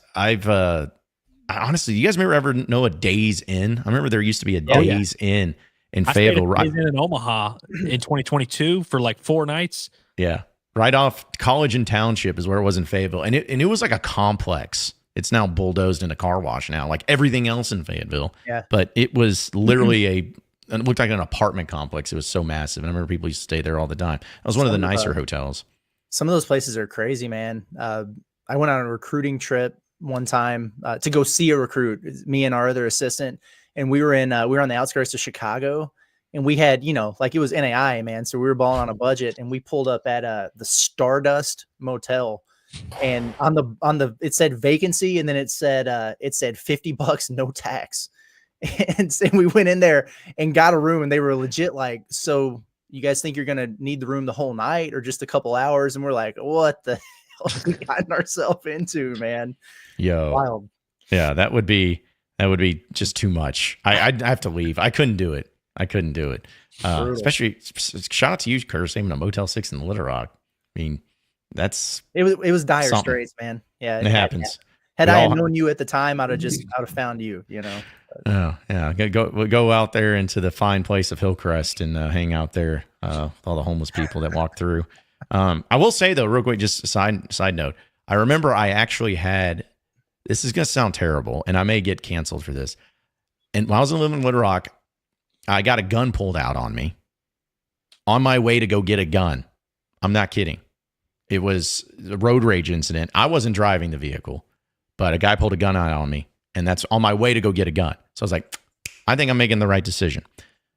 you guys ever know a Days Inn? I remember there used to be a Days Inn in Fayetteville. I stayed in Omaha in 2022 for like 4 nights. Yeah. Right off College and Township is where it was in Fayetteville. And it was like a complex. It's now bulldozed into car wash now, like everything else in Fayetteville. Yeah. But it was literally it looked like an apartment complex. It was so massive. And I remember people used to stay there all the time. It was one of the nicer hotels. Some of those places are crazy, man. I went on a recruiting trip one time to go see a recruit, me and our other assistant, and we were on the outskirts of Chicago, and we had, like it was NAI, man. So we were balling on a budget, and we pulled up at the Stardust Motel, and on the it said vacancy, and then it said $50, no tax, and so we went in there and got a room, and they were legit like, so you guys think you're gonna need the room the whole night or just a couple hours? And we're like, what the we gotten ourselves into, man. Yo, wild. Yeah, that would be just too much. I'd have to leave. I couldn't do it. Especially shout out to you, Curtis, even a Motel 6 in Little Rock. I mean, it was dire something. straits, man. Yeah, it happens. Had I known you at the time, I'd have found you. Oh yeah, we'll go out there into the fine place of Hillcrest and hang out there with all the homeless people that walk through. I will say though, real quick, just a side note. I remember I actually had, this is going to sound terrible and I may get canceled for this. And when I was living in Little Rock, I got a gun pulled out on me on my way to go get a gun. I'm not kidding. It was a road rage incident. I wasn't driving the vehicle, but a guy pulled a gun out on me, and that's on my way to go get a gun. So I was like, I think I'm making the right decision.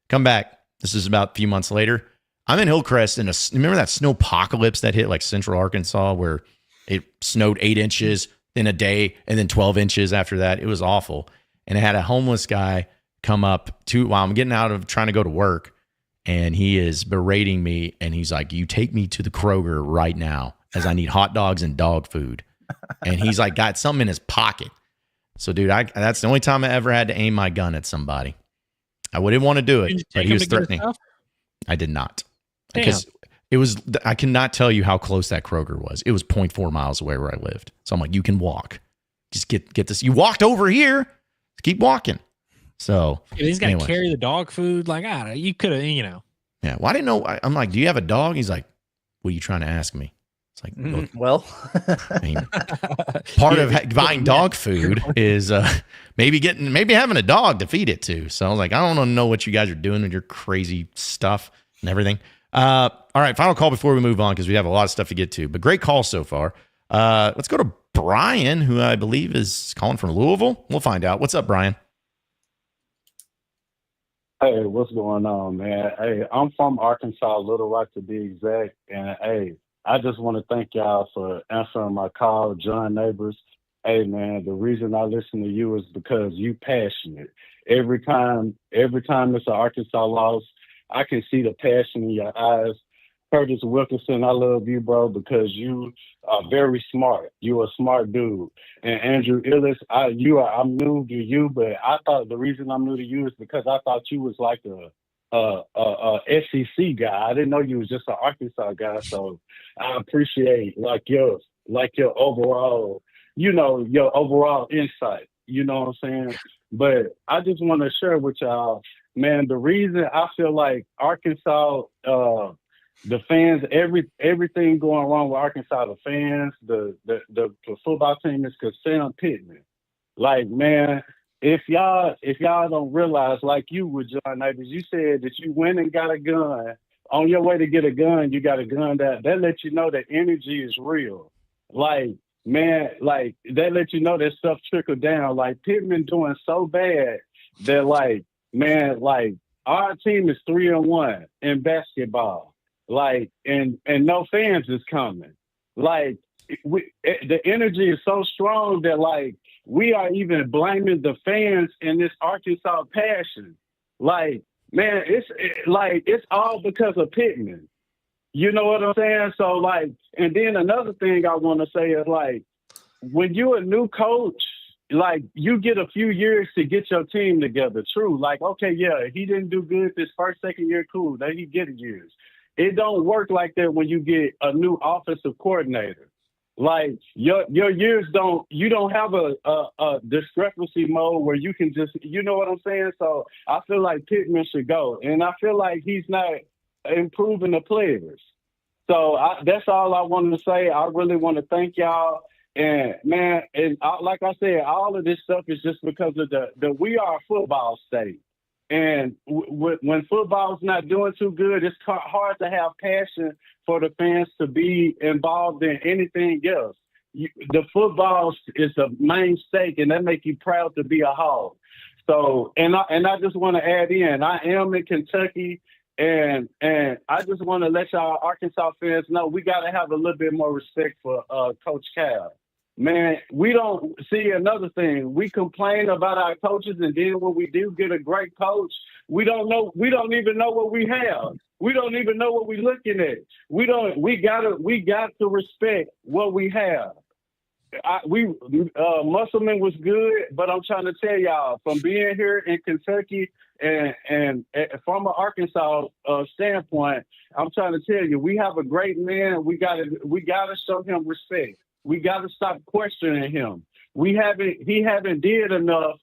Come back. This is about a few months later. I'm in Hillcrest, and remember that snowpocalypse that hit like central Arkansas where it snowed 8 inches in a day and then 12 inches after that? It was awful. And I had a homeless guy come up while I'm getting out of trying to go to work, and he is berating me, and he's like, you take me to the Kroger right now as I need hot dogs and dog food. And he's like got something in his pocket. So dude, that's the only time I ever had to aim my gun at somebody. I wouldn't want to do it, but he was threatening. I did not. because it was, I cannot tell you how close that Kroger was. It was 0.4 miles away where I lived. So I'm like, you can walk. Just get this. You walked over here. Keep walking. So he's got to carry the dog food. Like, I don't know. You could have, Yeah. Well, I didn't know. I'm like, do you have a dog? He's like, what are you trying to ask me? It's like, well, I mean, part of buying dog food is maybe having a dog to feed it to. So I was like, I don't want to know what you guys are doing with your crazy stuff and everything. All right, final call before we move on because we have a lot of stuff to get to. But great call so far. Let's go to Brian, who I believe is calling from Louisville. We'll find out. What's up, Brian? Hey, what's going on, man? Hey, I'm from Arkansas, Little Rock to be exact. And hey, I just want to thank y'all for answering my call, John Neighbors. Hey, man, the reason I listen to you is because you passionate. Every time it's an Arkansas loss, I can see the passion in your eyes. Curtis Wilkinson, I love you, bro, because you are very smart. You're a smart dude. And Andrew Illis, I'm new to you, but I thought the reason I'm new to you is because I thought you was like a SEC guy. I didn't know you was just an Arkansas guy. So I appreciate your overall, your overall insight. You know what I'm saying? But I just want to share with y'all, man, the reason I feel like Arkansas, the fans, everything going wrong with Arkansas, the fans, the football team is because Sam Pittman. Like, man, if y'all don't realize, like you with John Neighbors, you said that you went and got a gun. On your way to get a gun, you got a gun that lets you know that energy is real. Like, man, like that lets you know that stuff trickled down. Like Pittman doing so bad that, like, man, like our team is 3-1 in basketball. Like, and no fans is coming. Like, the energy is so strong that, like, we are even blaming the fans in this Arkansas passion. Like, man, it's all because of Pittman. You know what I'm saying? So, like, and then another thing I want to say is, like, when you're a new coach, like, you get a few years to get your team together. True. Like, okay, yeah, he didn't do good this first, second year. Cool. Then he get years. It don't work like that when you get a new offensive coordinator. Like your years you don't have a discrepancy mode where you can just, you know what I'm saying? So I feel like Pittman should go. And I feel like he's not improving the players. So that's all I wanted to say. I really want to thank y'all. And man, like I said, all of this stuff is just because of the we are a football state. And when football's not doing too good, it's hard to have passion for the fans to be involved in anything else. The football is the main stake, and that make you proud to be a Hog. So, and I just want to add in, I am in Kentucky, and I just want to let y'all Arkansas fans know we got to have a little bit more respect for Coach Cal. Man, we don't see another thing. We complain about our coaches, and then when we do get a great coach, we don't even know what we have. We don't even know what we're looking at. We got to respect what we have. Musselman was good, but I'm trying to tell y'all, from being here in Kentucky and from an Arkansas standpoint, I'm trying to tell you, we have a great man. We gotta show him respect. We got to stop questioning him. He haven't did enough.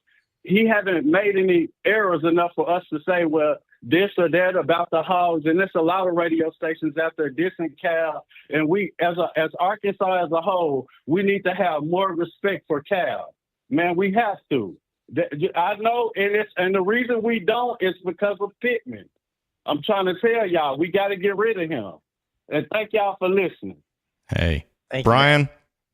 He haven't made any errors enough for us to say, well, this or that about the Hogs. And there's a lot of radio stations out there dissing Cal. And we, as Arkansas as a whole, we need to have more respect for Cal. Man, we have to. I know, and the reason we don't is because of Pittman. I'm trying to tell y'all, we got to get rid of him. And thank y'all for listening. Hey, Brian.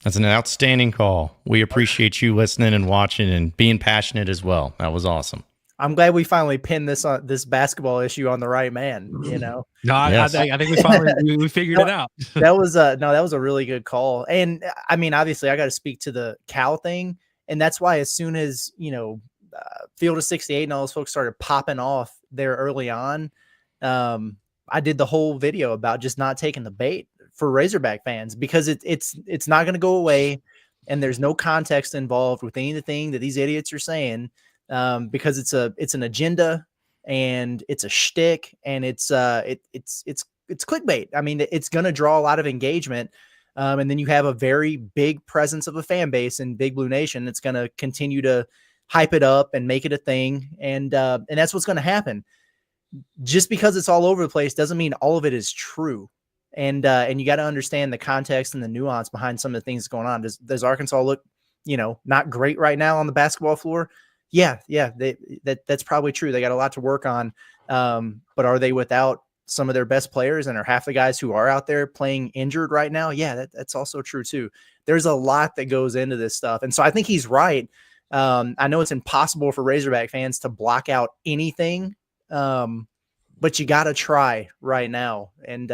That's an outstanding call. We appreciate you listening and watching and being passionate as well. That was awesome. I'm glad we finally pinned this basketball issue on the right man. You know, I think we finally we figured it out. That was a really good call. And I mean, obviously, I got to speak to the Cal thing, and that's why as soon as Field of 68 and all those folks started popping off there early on, I did the whole video about just not taking the bait for Razorback fans, because it's not going to go away, and there's no context involved with anything that these idiots are saying, because it's an agenda and it's a shtick, and it's it's clickbait. I mean, it's going to draw a lot of engagement. And then you have a very big presence of a fan base in Big Blue Nation. It's going to continue to hype it up and make it a thing. And that's what's going to happen. Just because it's all over the place doesn't mean all of it is true. And you got to understand the context and the nuance behind some of the things going on. Does Arkansas look, not great right now on the basketball floor? Yeah. That's probably true. They got a lot to work on. But are they without some of their best players, and are half the guys who are out there playing injured right now? Yeah, that's also true too. There's a lot that goes into this stuff. And so I think he's right. I know it's impossible for Razorback fans to block out anything. But you got to try right now, and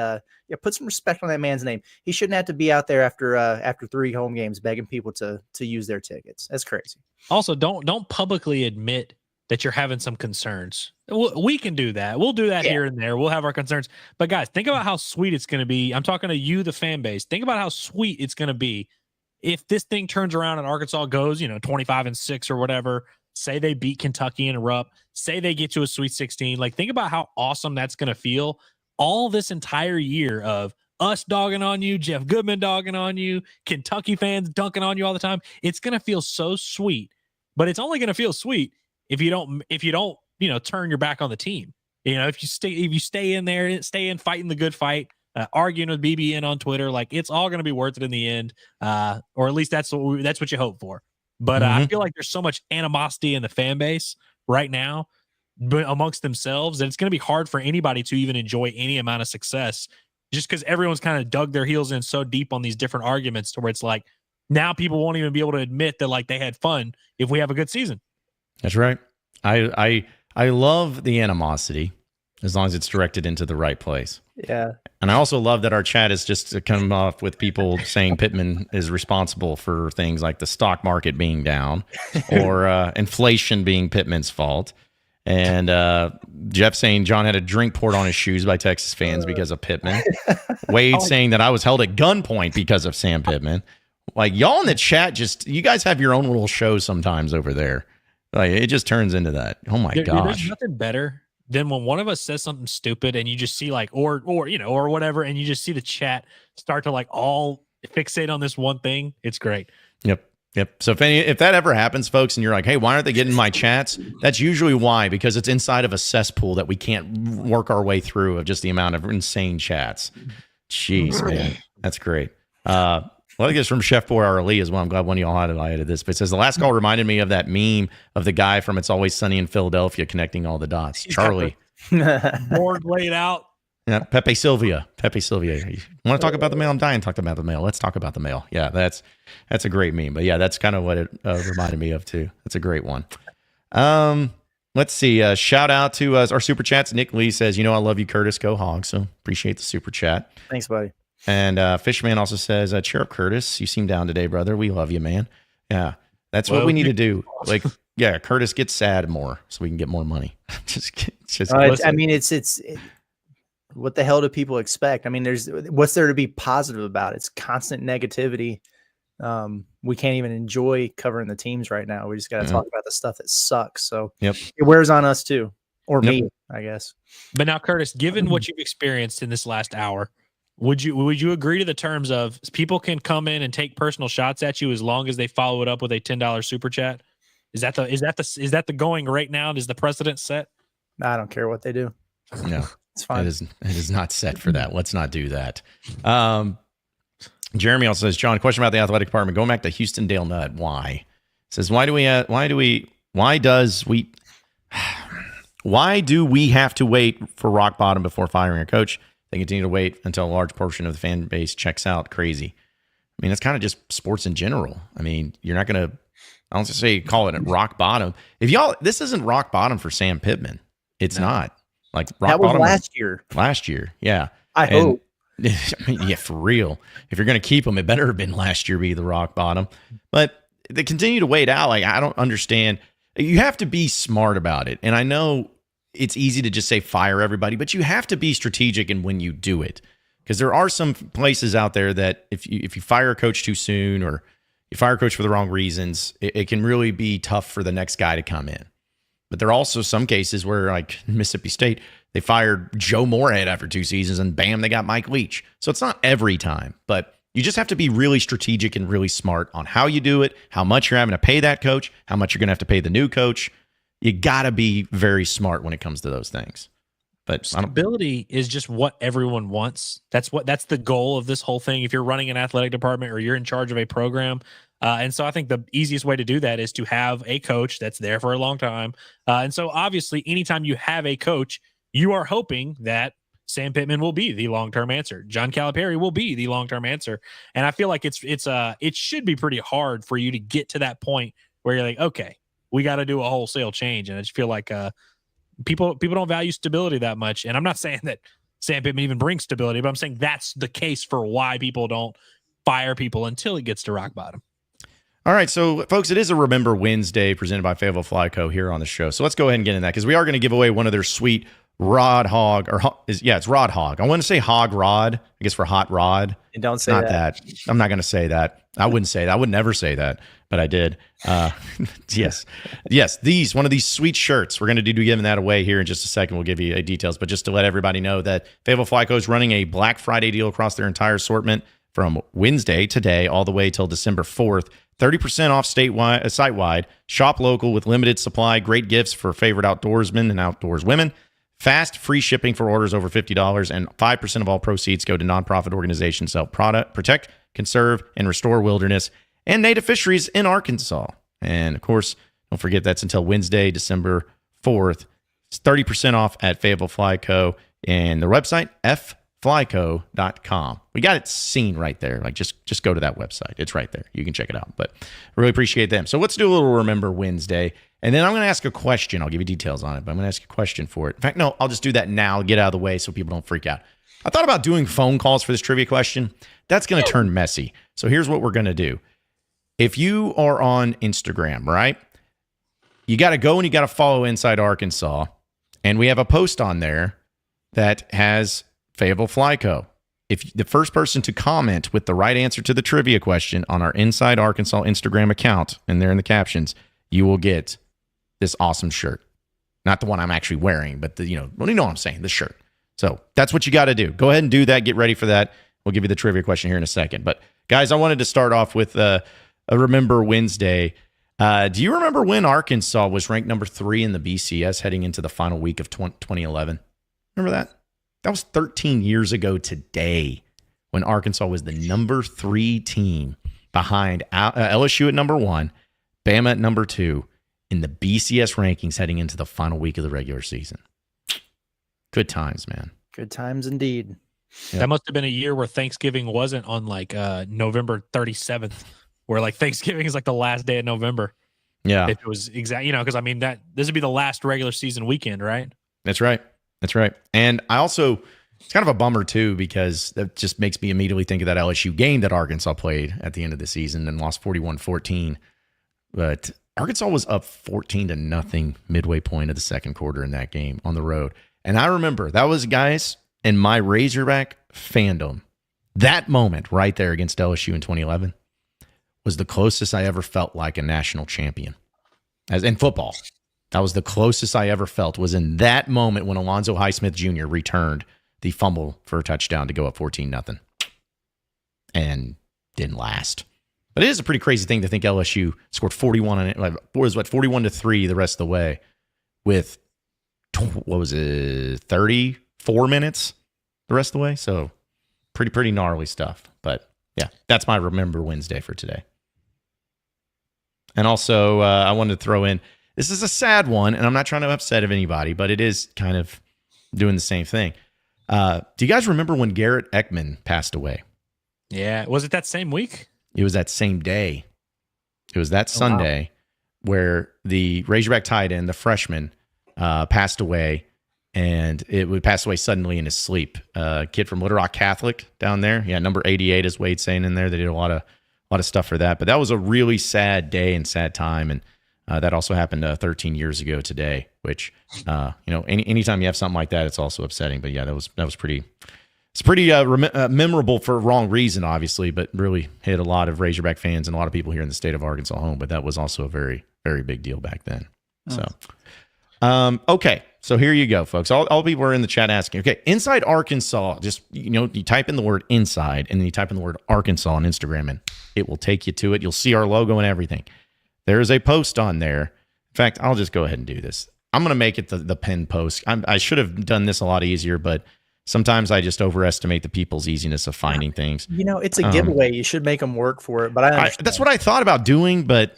put some respect on that man's name. He shouldn't have to be out there after 3 home games begging people to use their tickets. That's crazy. Also, don't publicly admit that you're having some concerns. We can do that. We'll do that here and there. We'll have our concerns. But guys, think about how sweet it's going to be. I'm talking to you, the fan base. Think about how sweet it's going to be if this thing turns around and Arkansas goes, 25-6 or whatever. Say they beat Kentucky in a Rupp. Say they get to a Sweet 16. Like, think about how awesome that's going to feel. All this entire year of us dogging on you, Jeff Goodman dogging on you, Kentucky fans dunking on you all the time. It's going to feel so sweet, but it's only going to feel sweet if you don't, turn your back on the team. If you stay in there, stay in fighting the good fight, arguing with BBN on Twitter, like, it's all going to be worth it in the end. Or at least that's what you hope for. But I feel like there's so much animosity in the fan base right now amongst themselves that it's going to be hard for anybody to even enjoy any amount of success, just because everyone's kind of dug their heels in so deep on these different arguments to where it's like now people won't even be able to admit that, like, they had fun if we have a good season. That's right. I love the animosity as long as it's directed into the right place. Yeah. And I also love that our chat is just come off with people saying Pittman is responsible for things like the stock market being down or inflation being Pittman's fault. And Jeff saying John had a drink poured on his shoes by Texas fans because of Pittman. Wade saying that I was held at gunpoint because of Sam Pittman. Like, y'all in the chat, you guys have your own little show sometimes over there. Like, it just turns into that. Oh my gosh. There's nothing better than when one of us says something stupid and you just see like, or whatever, and you just see the chat start to like all fixate on this one thing. It's great. Yep. So if that ever happens, folks, and you're like, hey, why aren't they getting my chats? That's usually why, because it's inside of a cesspool that we can't work our way through of just the amount of insane chats. Jeez, man. That's great. Well, I guess from Chef Boy Ali as well. I'm glad one of y'all highlighted this. But it says, the last call reminded me of that meme of the guy from It's Always Sunny in Philadelphia connecting all the dots. Charlie. Board laid out. Yeah, Pepe Sylvia. You want to talk about the mail? I'm dying to talk about the mail. Let's talk about the mail. Yeah, that's a great meme. But yeah, that's kind of what it reminded me of too. That's a great one. Let's see. Shout out to our super chats. Nick Lee says, I love you, Curtis. Go Hog. So appreciate the super chat. Thanks, buddy. And Fishman also says, cheer up, Curtis. You seem down today, brother. We love you, man. Yeah, that's what we need to do. Like, yeah, Curtis gets sad more so we can get more money. It's what the hell do people expect? I mean, what's there to be positive about? It's constant negativity. We can't even enjoy covering the teams right now. We just got to talk about the stuff that sucks. So it wears on us too, or me, I guess. But now, Curtis, given what you've experienced in this last hour, would you agree to the terms of people can come in and take personal shots at you as long as they follow it up with a $10 super chat? Is that the going right now? Is the precedent set? I don't care what they do. No, it's fine. It is not set for that. Let's not do that. Jeremy also says, John, question about the athletic department. Going back to Houston Dale Nutt. Why? Says, why do we have to wait for rock bottom before firing a coach? They continue to wait until a large portion of the fan base checks out. Crazy. I mean, it's kind of just sports in general. I mean, you're not going to, I don't say call it rock bottom. This isn't rock bottom for Sam Pittman. It's not. Like rock bottom last year. Last year, yeah. I hope. I mean, yeah, for real. If you're going to keep them, it better have been last year be the rock bottom. But they continue to wait out. Like, I don't understand. You have to be smart about it. And I know it's easy to just say fire everybody, but you have to be strategic in when you do it. Because there are some places out there that if you fire a coach too soon or you fire a coach for the wrong reasons, it can really be tough for the next guy to come in. But there are also some cases where, like Mississippi State, they fired Joe Moorhead after 2 seasons and bam, they got Mike Leach. So it's not every time, but you just have to be really strategic and really smart on how you do it, how much you're having to pay that coach, how much you're going to have to pay the new coach. You got to be very smart when it comes to those things. But stability is just what everyone wants. That's the goal of this whole thing. If you're running an athletic department or you're in charge of a program. And so I think the easiest way to do that is to have a coach that's there for a long time. And so obviously anytime you have a coach, you are hoping that Sam Pittman will be the long-term answer. John Calipari will be the long-term answer. And I feel like it should be pretty hard for you to get to that point where you're like, okay, we got to do a wholesale change. And I just feel like people don't value stability that much. And I'm not saying that Sam Pittman even brings stability, but I'm saying that's the case for why people don't fire people until it gets to rock bottom. All right, so folks, it is a Remember Wednesday presented by Fayetteville Fly Co. here on the show. So let's go ahead and get in that because we are going to give away one of their sweet Rod Hog, it's Rod Hog. I want to say Hog Rod, I guess for hot rod. And don't say not that. I'm not going to say that. I wouldn't say that. I would never say that, but I did. Yes, one of these sweet shirts. We're going to do giving that away here in just a second. We'll give you details, but just to let everybody know that Fayetteville Fly Co. is running a Black Friday deal across their entire assortment from Wednesday today all the way till December 4th. 30% off site-wide. Shop local with limited supply. Great gifts for favorite outdoorsmen and outdoors women. Fast, free shipping for orders over $50, and 5% of all proceeds go to nonprofit organizations to help protect, conserve, and restore wilderness and native fisheries in Arkansas. And, of course, don't forget that's until Wednesday, December 4th. It's 30% off at Fayetteville Fly Co. And the website, flyco.com. We got it seen right there. Like just go to that website. It's right there. You can check it out. But I really appreciate them. So let's do a little Remember Wednesday. And then I'm going to ask a question. I'll give you details on it, but I'm going to ask a question for it. In fact, no, I'll just do that now, get out of the way so people don't freak out. I thought about doing phone calls for this trivia question. That's going to turn messy. So here's what we're going to do. If you are on Instagram, right, you got to go and you got to follow Inside Arkansas. And we have a post on there that has Fayetteville Fly Co. If the first person to comment with the right answer to the trivia question on our Inside Arkansas Instagram account, and there in the captions, you will get this awesome shirt. Not the one I'm actually wearing, but you know what I'm saying, the shirt. So that's what you got to do. Go ahead and do that. Get ready for that. We'll give you the trivia question here in a second. But guys, I wanted to start off with a Remember Wednesday. Do you remember when Arkansas was ranked number 3 in the BCS heading into the final week of 2011? Remember that? That was 13 years ago today when Arkansas was the number 3 team behind LSU at number 1, Bama at number 2 in the BCS rankings heading into the final week of the regular season. Good times, man. Good times indeed. Yeah. That must have been a year where Thanksgiving wasn't on like November 37th, where like Thanksgiving is like the last day of November. Yeah. If it was exact, because I mean this would be the last regular season weekend, right? That's right. That's right. And I also, it's kind of a bummer too, because that just makes me immediately think of that LSU game that Arkansas played at the end of the season and lost 41-14. But Arkansas was up 14-0 midway point of the second quarter in that game on the road. And I remember that was, guys, in my Razorback fandom, that moment right there against LSU in 2011 was the closest I ever felt like a national champion as in football. That was the closest I ever felt, was in that moment when Alonzo Highsmith Jr. returned the fumble for a touchdown to go up 14-0 and didn't last. But it is a pretty crazy thing to think LSU scored 41-3 the rest of the way with, 34 minutes the rest of the way? So pretty gnarly stuff. But yeah, that's my Remember Wednesday for today. And also, I wanted to throw in, this is a sad one, and I'm not trying to upset anybody, but it is kind of doing the same thing. Do you guys remember when Garrett Ekman passed away? Yeah. Was it that same week? It was that same day. It was that Sunday where the Razorback tight end, the freshman, passed away, and it would pass away suddenly in his sleep. Kid from Little Rock Catholic down there. Yeah, number 88 is Wade saying in there. They did a lot of stuff for that. But that was a really sad day and sad time, and that also happened 13 years ago today, which, anytime you have something like that, it's also upsetting. But yeah, that was pretty, it's pretty memorable for a wrong reason, obviously, but really hit a lot of Razorback fans and a lot of people here in the state of Arkansas home. But that was also a very, very big deal back then. So, Okay, so here you go, folks. All people are in the chat asking. Okay, Inside Arkansas. Just you type in the word inside, and then you type in the word Arkansas on Instagram, and it will take you to it. You'll see our logo and everything. There is a post on there. In fact, I'll just go ahead and do this. I'm going to make it the pinned post. I should have done this a lot easier, but sometimes I just overestimate the people's easiness of finding things. It's a giveaway. You should make them work for it. But that's what I thought about doing. But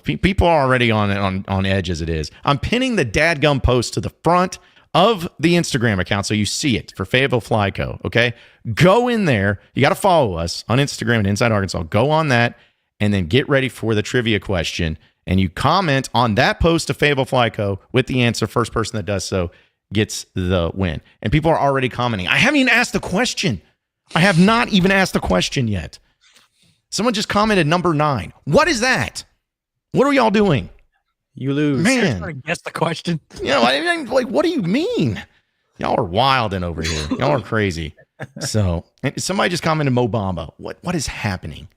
people are already on edge as it is. I'm pinning the dadgum post to the front of the Instagram account so you see it for Fayetteville Fly Co. Okay, go in there. You got to follow us on Instagram at Inside Arkansas. Go on that, and then get ready for the trivia question. And you comment on that post to Fayetteville Fly Co. with the answer. First person that does so gets the win. And people are already commenting. I haven't even asked the question. I have not even asked the question yet. Someone just commented number 9. What is that? What are y'all doing? You lose. Man. Trying to guess the question. What do you mean? Y'all are wilding over here. Y'all are crazy. So, and somebody just commented Mo Bamba. What is happening?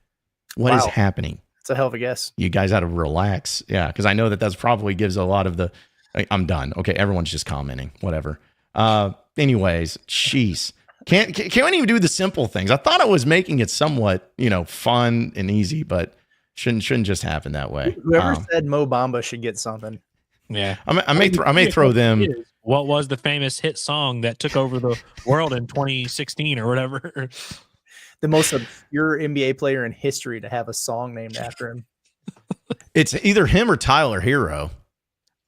What is happening? It's a hell of a guess. You guys got to relax. Yeah, because I know that's probably gives a lot of the... I'm done. Okay, everyone's just commenting. Whatever. Anyways, jeez. Can't even do the simple things. I thought I was making it somewhat, fun and easy, but shouldn't just happen that way. Whoever said Mo Bamba should get something. Yeah. I may throw them... What was the famous hit song that took over the world in 2016 or whatever? The most obscure NBA player in history to have a song named after him. It's either him or Tyler Hero.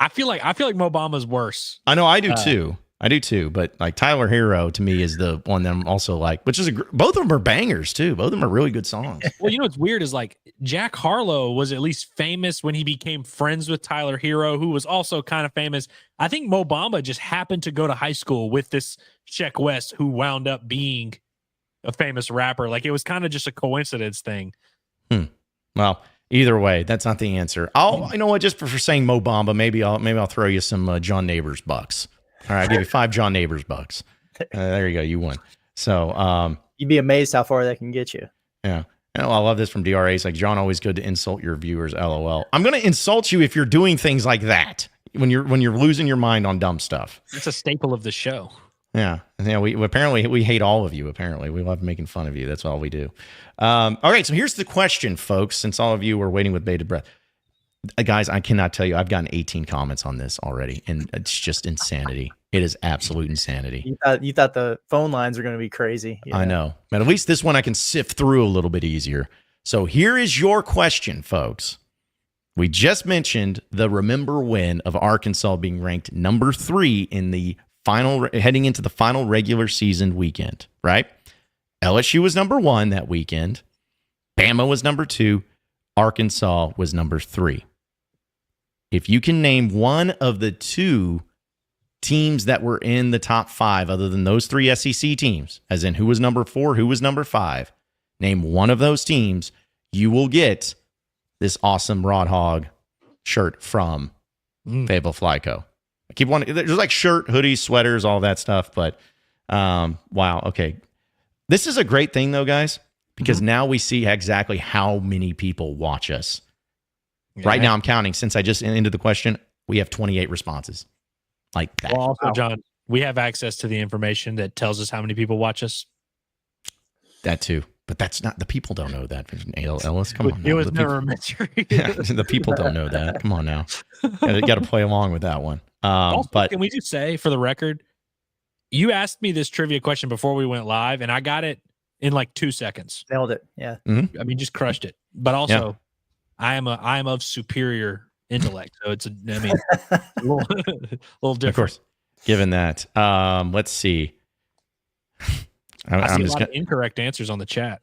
I feel like Mo Bamba's worse. I know I do too. I do too. But like Tyler Hero to me is the one that I'm also like, which is both of them are bangers too. Both of them are really good songs. Well, what's weird is like Jack Harlow was at least famous when he became friends with Tyler Hero, who was also kind of famous. I think Mo Bamba just happened to go to high school with this Sheck West, who wound up being a famous rapper. Like it was kind of just a coincidence thing. Well, either way, that's not the answer. You know what? Just for saying Mo Bamba, maybe I'll throw you some John Neighbors bucks. All right, I'll give you 5 John Neighbors bucks. There you go. You won. So you'd be amazed how far that can get you. Yeah. I love this from DRA. It's like, John, always good to insult your viewers. LOL. I'm going to insult you if you're doing things like that. When you're losing your mind on dumb stuff. It's a staple of the show. Yeah. We apparently hate all of you. Apparently, we love making fun of you. That's all we do. All right. So here's the question, folks. Since all of you were waiting with bated breath, guys, I cannot tell you. I've gotten 18 comments on this already, and it's just insanity. It is absolute insanity. You thought the phone lines are going to be crazy. I know, but at least this one I can sift through a little bit easier. So here is your question, folks. We just mentioned the remember when of Arkansas being ranked number 3 in the final, heading into the final regular season weekend, right? LSU was number 1 that weekend. Bama was number 2. Arkansas was number 3. If you can name one of the 2 teams that were in the top 5, other than those 3 SEC teams, as in who was number 4, who was number 5, name one of those teams, you will get this awesome Rod Hog shirt from Fayetteville Fly Co. I keep wanting, there's like shirt, hoodies, sweaters, all that stuff. But wow, okay. This is a great thing though, guys, because now we see exactly how many people watch us. Yeah. Right now I'm counting, since I just ended the question, we have 28 responses. Like that. Well, also, John, we have access to the information that tells us how many people watch us. That too. But that's not, the people don't know that. Ellis, come on. It was never a mystery. Yeah, the people don't know that. Come on now. You got to play along with that one. Also, but can we just say, for the record, you asked me this trivia question before we went live, and I got it in like 2 seconds. Nailed it. Yeah. Mm-hmm. I mean, just crushed it. But also, I am of superior intellect, so it's a little different. Of course. Given that, let's see. I see a lot of incorrect answers on the chat.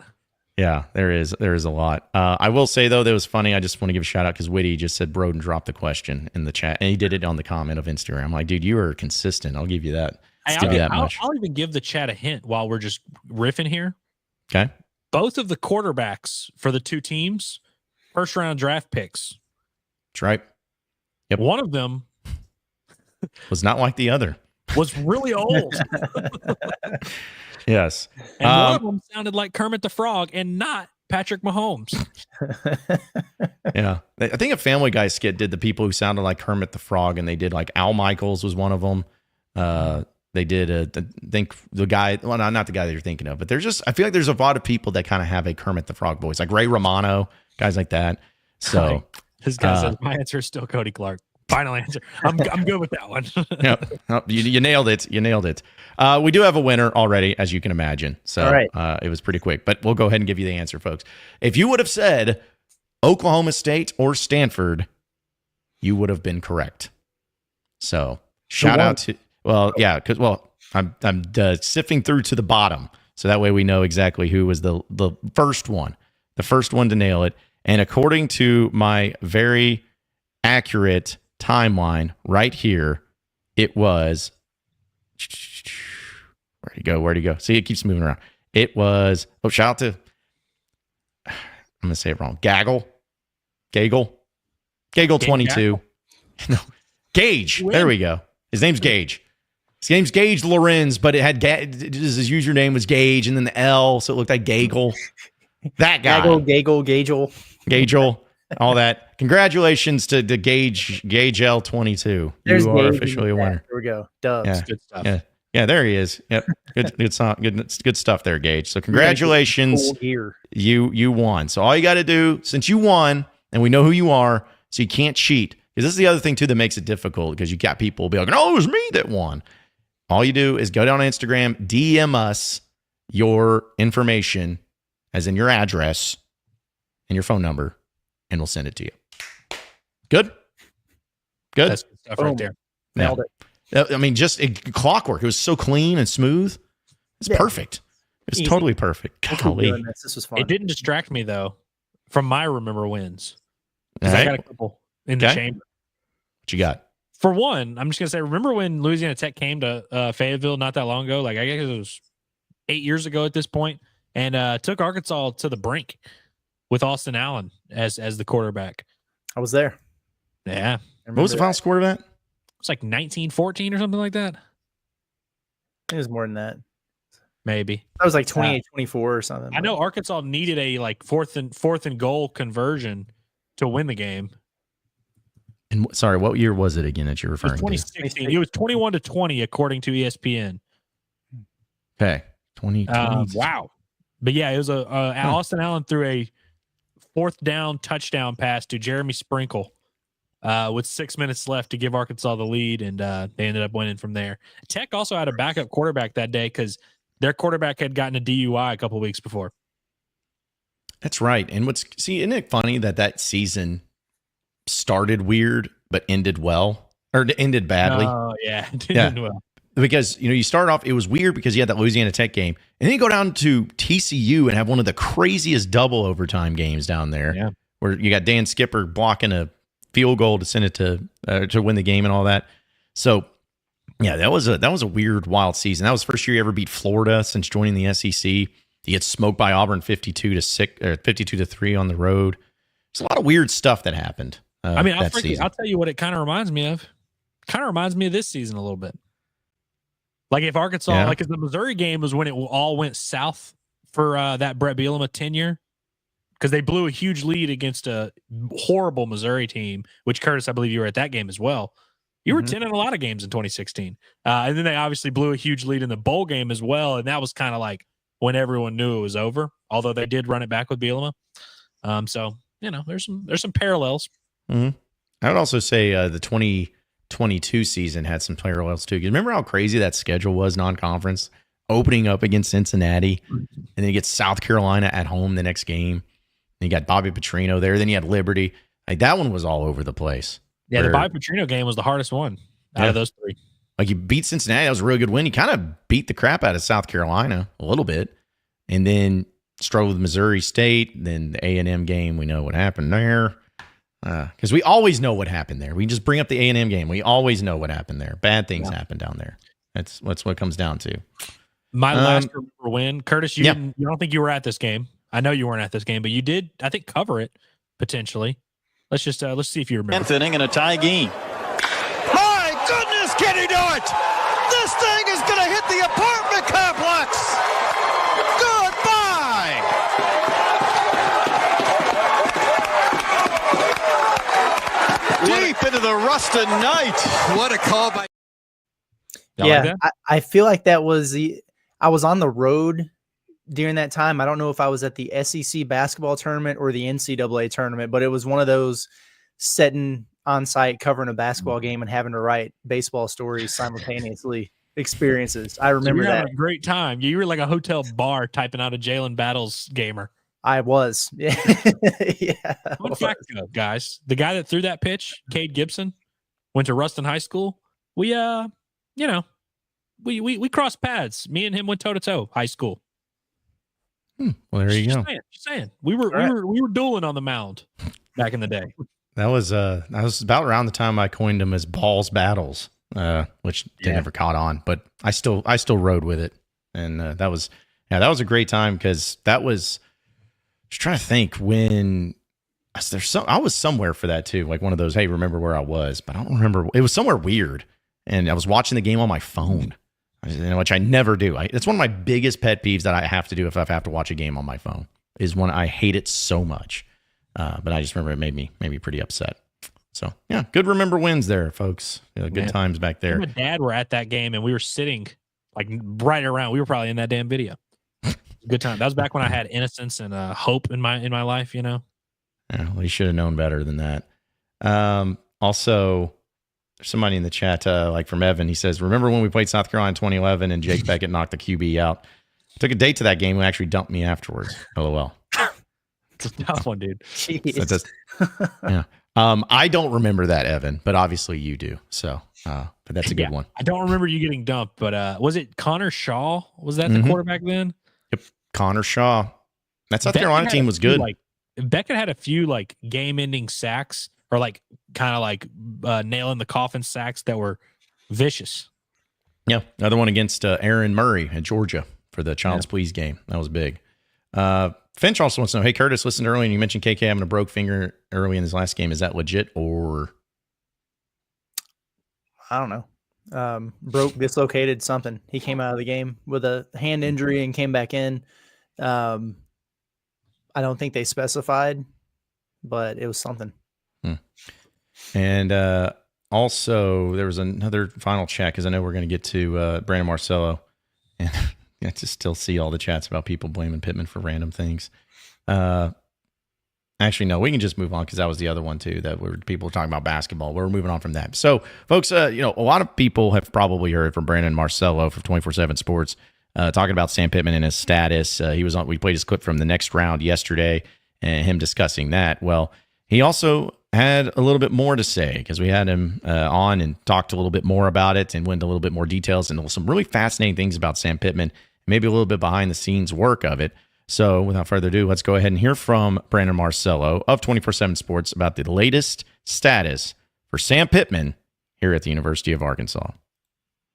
Yeah, there is a lot. I will say though, that was funny. I just want to give a shout out because Whitty just said Broden dropped the question in the chat, and he did it on the comment of Instagram. I'm like, dude, you are consistent. I'll give you that. I'll even give the chat a hint while we're just riffing here. Okay. Both of the quarterbacks for the 2 teams, first round draft picks. That's right. Yep. One of them was not like the other. Was really old. Yes. And one of them sounded like Kermit the Frog and not Patrick Mahomes. Yeah. I think a Family Guy skit did the people who sounded like Kermit the Frog, and they did like Al Michaels was one of them. They did I think the guy, well, not the guy that you're thinking of, but I feel like there's a lot of people that kind of have a Kermit the Frog voice, like Ray Romano, guys like that. So this guy says my answer is still Cody Clark. Final answer. I'm good with that one. Yep. Oh, you nailed it. You nailed it. We do have a winner already, as you can imagine. So All right. It was pretty quick, but we'll go ahead and give you the answer, folks. If you would have said Oklahoma State or Stanford, you would have been correct. So shout out to, I'm sifting through to the bottom. So that way we know exactly who was the first one to nail it. And according to my very accurate timeline right here, it was, where'd he go? See, it keeps moving around. It was, shout out to, I'm going to say it wrong. Gaggle 22. No, Gage. There we go. His name's Gage. His name's Gage Lorenz, but it had his username was Gage and then the L, so it looked like Gagel. That guy. Gagel, all that. Congratulations to the Gage L22. There's you are Gage officially a winner. There we go. Dubs. Yeah. Good stuff. Yeah, there he is. Yep. Good song. Good stuff there, Gage. So congratulations. You won. So all you got to do, since you won, and we know who you are, so you can't cheat. Because this is the other thing, too, that makes it difficult, because you got people be like, oh, it was me that won. All you do is go down on Instagram, DM us your information, as in your address and your phone number, and we'll send it to you. Good? That's good stuff right there. Nailed it. I mean, just clockwork. It was so clean and smooth. It's perfect. It was totally perfect. Golly. This was fun. It didn't distract me, though, from my Remember Wins. All I right. got a couple in the chamber. What you got? For one, I'm just going to say, remember when Louisiana Tech came to Fayetteville not that long ago? Like, I guess it was 8 years ago at this point, and took Arkansas to the brink with Austin Allen as the quarterback. I was there. Yeah. What was the final score of that? It's like 19-14 or something like that. It was more than that. Maybe. That was like 28-24 or something. I know Arkansas needed a like fourth and goal conversion to win the game. And sorry, what year was it again that you're referring to? 2016. It was 21-20 according to ESPN. Okay, 2020. Wow. But yeah, it was Austin Allen threw a fourth down touchdown pass to Jeremy Sprinkle with 6 minutes left to give Arkansas the lead, and they ended up winning from there. Tech also had a backup quarterback that day because their quarterback had gotten a DUI a couple of weeks before. That's right. And isn't it funny that season started weird but ended well, or ended badly? Oh, yeah. It didn't end well. Because, you start off, it was weird because you had that Louisiana Tech game, and then you go down to TCU and have one of the craziest double overtime games down there, where you got Dan Skipper blocking a field goal to send it to win the game and all that. So, yeah, that was a weird, wild season. That was the first year you ever beat Florida since joining the SEC. You get smoked by Auburn 52-6 or 52-3 on the road. There's a lot of weird stuff that happened. I'll tell you what it kind of reminds me of. Kind of reminds me of this season a little bit. Like if Arkansas, like if the Missouri game was when it all went south for that Brett Bielema tenure, because they blew a huge lead against a horrible Missouri team, which Curtis, I believe you were at that game as well. You were 10 in a lot of games in 2016. And then they obviously blew a huge lead in the bowl game as well. And that was kind of like when everyone knew it was over, although they did run it back with Bielema. So, there's some parallels. Mm-hmm. I would also say the 2022 season had some parallels too. Remember how crazy that schedule was, non-conference, opening up against Cincinnati, and then you get South Carolina at home the next game. And you got Bobby Petrino there. Then you had Liberty. Like that one was all over the place. Yeah, the Bobby Petrino game was the hardest one out of those three. Like you beat Cincinnati, that was a really good win. You kind of beat the crap out of South Carolina a little bit, and then struggled with Missouri State. Then the A&M game, we know what happened there. Because we always know what happened there. We just bring up the A&M game. We always know what happened there. Bad things happen down there. That's what it comes down to. My last win, Curtis. You don't think you were at this game? I know you weren't at this game, but you did. I think cover it potentially. Let's see if you remember. 10th inning in a tie game. My goodness, can he do it? This thing is going to hit the apartment complex. Goodbye. up into the Rustin Knight. What a call by. Yeah, I feel like that was I was on the road during that time. I don't know if I was at the SEC basketball tournament or the NCAA tournament, but it was one of those sitting on site covering a basketball game and having to write baseball stories simultaneously experiences. I remember that. Having a great time. You were like a hotel bar typing out a Jalen Battles gamer. I was. Yeah. Fun fact, though, guys. The guy that threw that pitch, Cade Gibson, went to Ruston High School. We crossed paths. Me and him went toe to toe. High school. Well, there you go. Just saying. We were dueling on the mound back in the day. That was about around the time I coined them as balls battles, which never caught on, but I still rode with it, and that was a great time because that was. Just trying to think when I was somewhere for that too, like one of those. Hey, remember where I was? But I don't remember. It was somewhere weird, and I was watching the game on my phone, which I never do. It's one of my biggest pet peeves that I have to do if I have to watch a game on my phone. Is when I hate it so much. But I just remember it made me pretty upset. So yeah, good remember wins there, folks. Good times back there. Me and my dad were at that game, and we were sitting like right around. We were probably in that damn video. Good time. That was back when I had innocence and hope in my life. Yeah, well, you should have known better than that. Also, there's somebody in the chat, like from Evan. He says, "Remember when we played South Carolina in 2011 and Jake Beckett knocked the QB out? Took a date to that game and actually dumped me afterwards." LOL. It's a tough one, dude. Yeah. I don't remember that, Evan, but obviously you do. So, but that's a good one. I don't remember you getting dumped, but was it Connor Shaw? Was that the quarterback then? Yep, Connor Shaw. That South Carolina team was good. Beckett had a few like game-ending sacks, or like kind of like nailing the coffin sacks that were vicious. Yeah, another one against Aaron Murray at Georgia for the Child's Please game. That was big. Finch also wants to know, hey, Curtis, listened early and you mentioned KK having a broke finger early in his last game. Is that legit or? I don't know. Dislocated something. He came out of the game with a hand injury and came back in. I don't think they specified, but it was something. And also there was another final chat because I know we're going to get to Brandon Marcelo, and I just still see all the chats about people blaming Pittman for random things. Actually, no, we can just move on because that was the other one too. People were talking about basketball. We're moving on from that. So, folks, a lot of people have probably heard from Brandon Marcelo from 24/7 Sports talking about Sam Pittman and his status. We played his clip from the next round yesterday, and him discussing that. Well, he also had a little bit more to say because we had him on and talked a little bit more about it and went into a little bit more details and some really fascinating things about Sam Pittman, maybe a little bit behind the scenes work of it. So without further ado, let's go ahead and hear from Brandon Marcelo of 24/7 Sports about the latest status for Sam Pittman here at the University of Arkansas.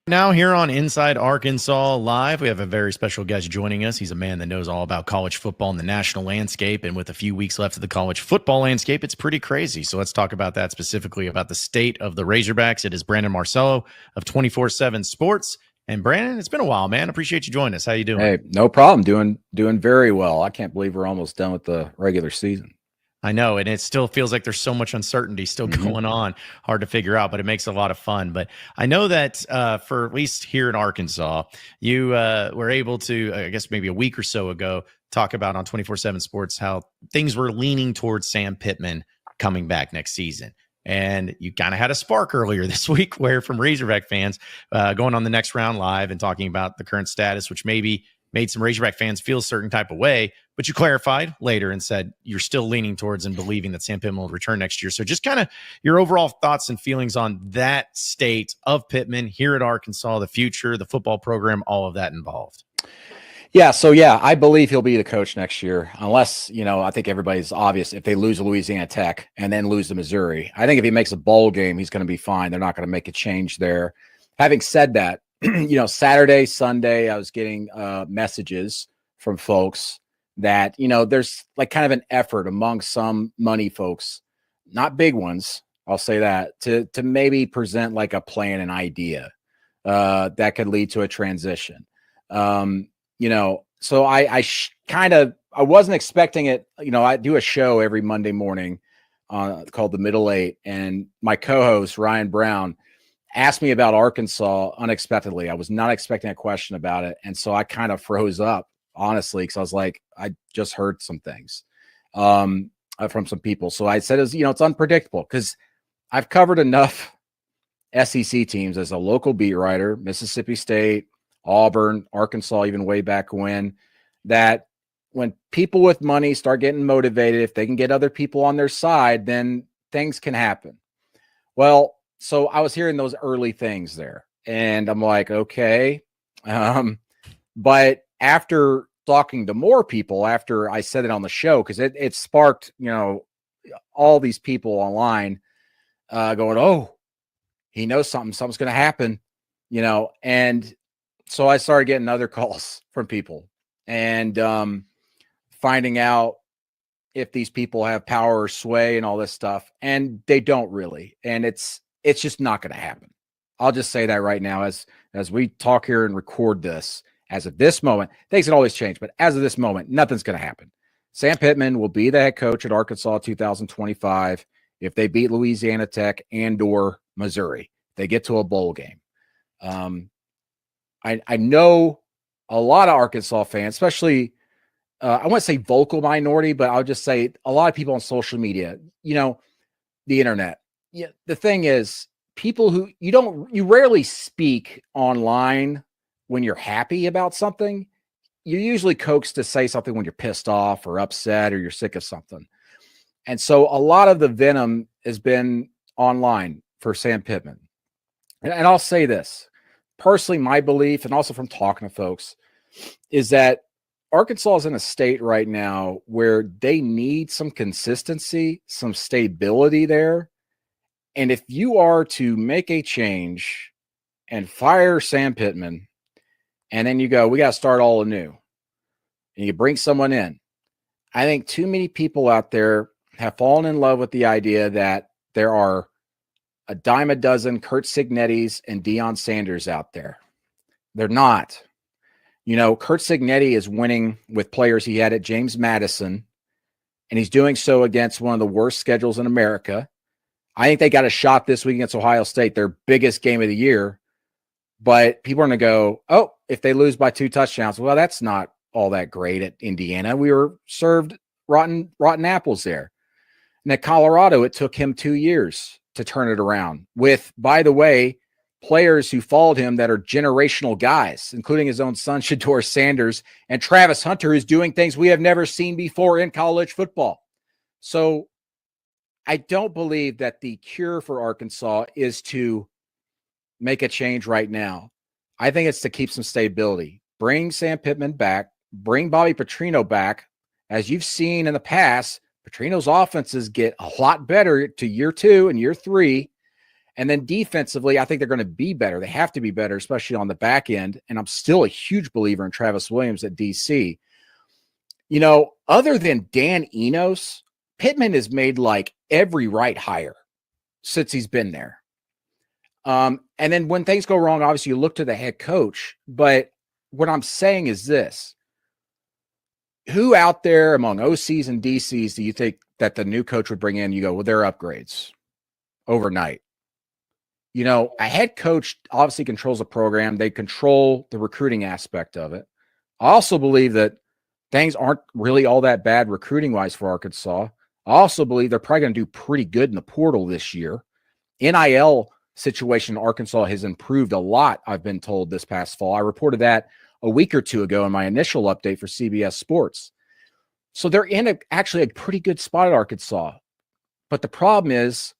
Now here on Inside Arkansas Live, we have a very special guest joining us. He's a man that knows all about college football and the national landscape. And with a few weeks left of the college football landscape, it's pretty crazy. So let's talk about that, specifically about the state of the Razorbacks. It is Brandon Marcelo of 24/7 Sports. And Brandon, it's been a while, man. Appreciate you joining us. How you doing? Hey, no problem. Doing very well. I can't believe we're almost done with the regular season. I know, and it still feels like there's so much uncertainty still going on. Hard to figure out, but it makes a lot of fun. But I know that for at least here in Arkansas, you were able to, I guess maybe a week or so ago, talk about on 24/7 Sports how things were leaning towards Sam Pittman coming back next season. And you kind of had a spark earlier this week where from Razorback fans going on the next round live and talking about the current status, which maybe made some Razorback fans feel a certain type of way, but you clarified later and said you're still leaning towards and believing that Sam Pittman will return next year. So just kind of your overall thoughts and feelings on that state of Pittman here at Arkansas, the future, the football program, all of that involved. Yeah, so I believe he'll be the coach next year, unless, I think everybody's obvious if they lose Louisiana Tech and then lose to Missouri. I think if he makes a bowl game, he's going to be fine. They're not going to make a change there. Having said that, Saturday, Sunday, I was getting messages from folks that, there's like kind of an effort among some money folks, not big ones, I'll say that, to maybe present like a plan, an idea that could lead to a transition. So I wasn't expecting it. I do a show every Monday morning called The Middle Eight, and my co-host Ryan Brown asked me about Arkansas unexpectedly. I was not expecting a question about it, and so I kind of froze up, honestly, because I was like, I just heard some things from some people. So I said, it's unpredictable because I've covered enough SEC teams as a local beat writer, Mississippi State, Auburn, Arkansas, even way back that when people with money start getting motivated, if they can get other people on their side, then things can happen. Well, so I was hearing those early things there, and I'm like, okay. But after talking to more people, after I said it on the show, because it sparked, all these people online going, oh, he knows something's going to happen, and so I started getting other calls from people and finding out if these people have power or sway and all this stuff, and they don't really. And it's just not going to happen. I'll just say that right now as we talk here and record this. As of this moment, things can always change, but as of this moment, nothing's going to happen. Sam Pittman will be the head coach at Arkansas 2025 if they beat Louisiana Tech and or Missouri. They get to a bowl game. I know a lot of Arkansas fans, especially I won't say vocal minority, but I'll just say a lot of people on social media, the internet. Yeah, the thing is, people who you rarely speak online when you're happy about something. You're usually coaxed to say something when you're pissed off or upset or you're sick of something. And so a lot of the venom has been online for Sam Pittman. And I'll say this, personally, my belief, and also from talking to folks, is that Arkansas is in a state right now where they need some consistency, some stability there. And if you are to make a change and fire Sam Pittman, and then you go, we got to start all anew, and you bring someone in, I think too many people out there have fallen in love with the idea that there are a dime a dozen Kurt Cignettis and Deion Sanders out there. They're not. Kurt Cignetti is winning with players he had at James Madison, and he's doing so against one of the worst schedules in America. I think they got a shot this week against Ohio State, their biggest game of the year. But people are going to go, oh, if they lose by 2 touchdowns, well, that's not all that great at Indiana. We were served rotten apples there. And at Colorado, it took him 2 years to turn it around with, by the way, players who followed him that are generational guys, including his own son, Shedeur Sanders, and Travis Hunter, who's doing things we have never seen before in college football. So I don't believe that the cure for Arkansas is to make a change right now. I think it's to keep some stability. Bring Sam Pittman back. Bring Bobby Petrino back. As you've seen in the past, Petrino's offenses get a lot better to year 2 and year 3. And then defensively, I think they're going to be better. They have to be better, especially on the back end. And I'm still a huge believer in Travis Williams at DC. Other than Dan Enos, Pittman has made like every right hire since he's been there. And then when things go wrong, obviously you look to the head coach. But what I'm saying is this. Who out there among OCs and DCs do you think that the new coach would bring in? You go, well, they're upgrades overnight. A head coach obviously controls the program. They control the recruiting aspect of it. I also believe that things aren't really all that bad recruiting-wise for Arkansas. I also believe they're probably going to do pretty good in the portal this year. NIL situation in Arkansas has improved a lot, I've been told, this past fall. I reported that a week or 2 ago in my initial update for CBS Sports. So they're in actually a pretty good spot at Arkansas. But the problem is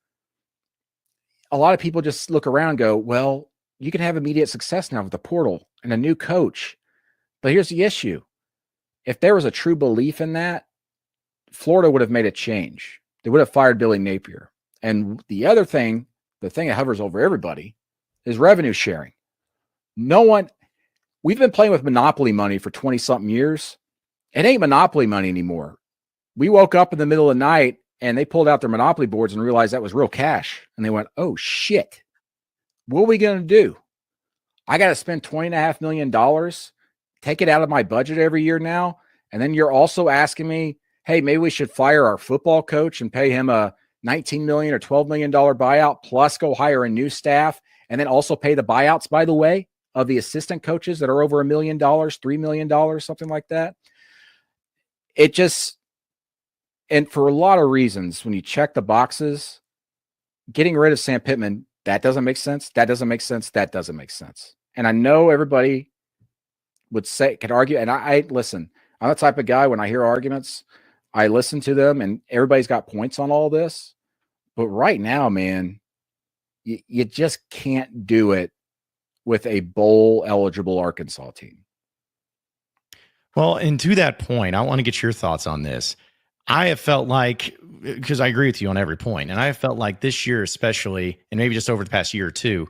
a lot of people just look around and go, well, you can have immediate success now with the portal and a new coach. But here's the issue. If there was a true belief in that, Florida would have made a change. They would have fired Billy Napier. And the other thing, the thing that hovers over everybody, is revenue sharing. We've been playing with monopoly money for 20-something years. It ain't monopoly money anymore. We woke up in the middle of the night and they pulled out their monopoly boards and realized that was real cash. And they went, oh, shit. What are we going to do? I got to spend $20.5 million, take it out of my budget every year now. And then you're also asking me, hey, maybe we should fire our football coach and pay him a $19 million or $12 million buyout, plus go hire a new staff, and then also pay the buyouts, by the way, of the assistant coaches that are over $1 million, $3 million, something like that. It just, and for a lot of reasons, when you check the boxes, getting rid of Sam Pittman, that doesn't make sense. That doesn't make sense. That doesn't make sense. And I know everybody could argue, and I listen, I'm the type of guy, when I hear arguments, I listen to them, and everybody's got points on all this. But right now, man, you just can't do it with a bowl-eligible Arkansas team. Well, and to that point, I want to get your thoughts on this. I have felt like, because I agree with you on every point, and I have felt like this year especially, and maybe just over the past year or two,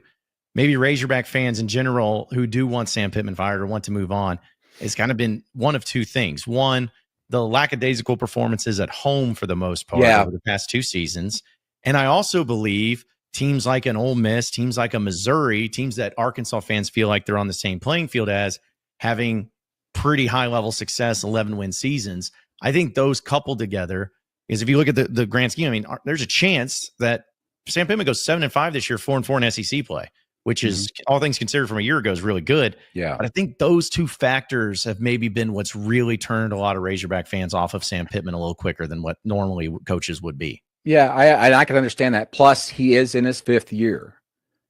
maybe Razorback fans in general who do want Sam Pittman fired or want to move on, it's kind of been one of two things. One, the lackadaisical performances at home for the most part over the past 2 seasons. And I also believe teams like an Ole Miss, teams like a Missouri, teams that Arkansas fans feel like they're on the same playing field as, having pretty high-level success, 11-win seasons. I think those coupled together is, if you look at the grand scheme, I mean, there's a chance that Sam Pittman goes 7-5 this year, 4-4 in SEC play, which is, all things considered, from a year ago, is really good. Yeah. But I think those two factors have maybe been what's really turned a lot of Razorback fans off of Sam Pittman a little quicker than what normally coaches would be. Yeah, I can understand that. Plus, he is in his 5th year.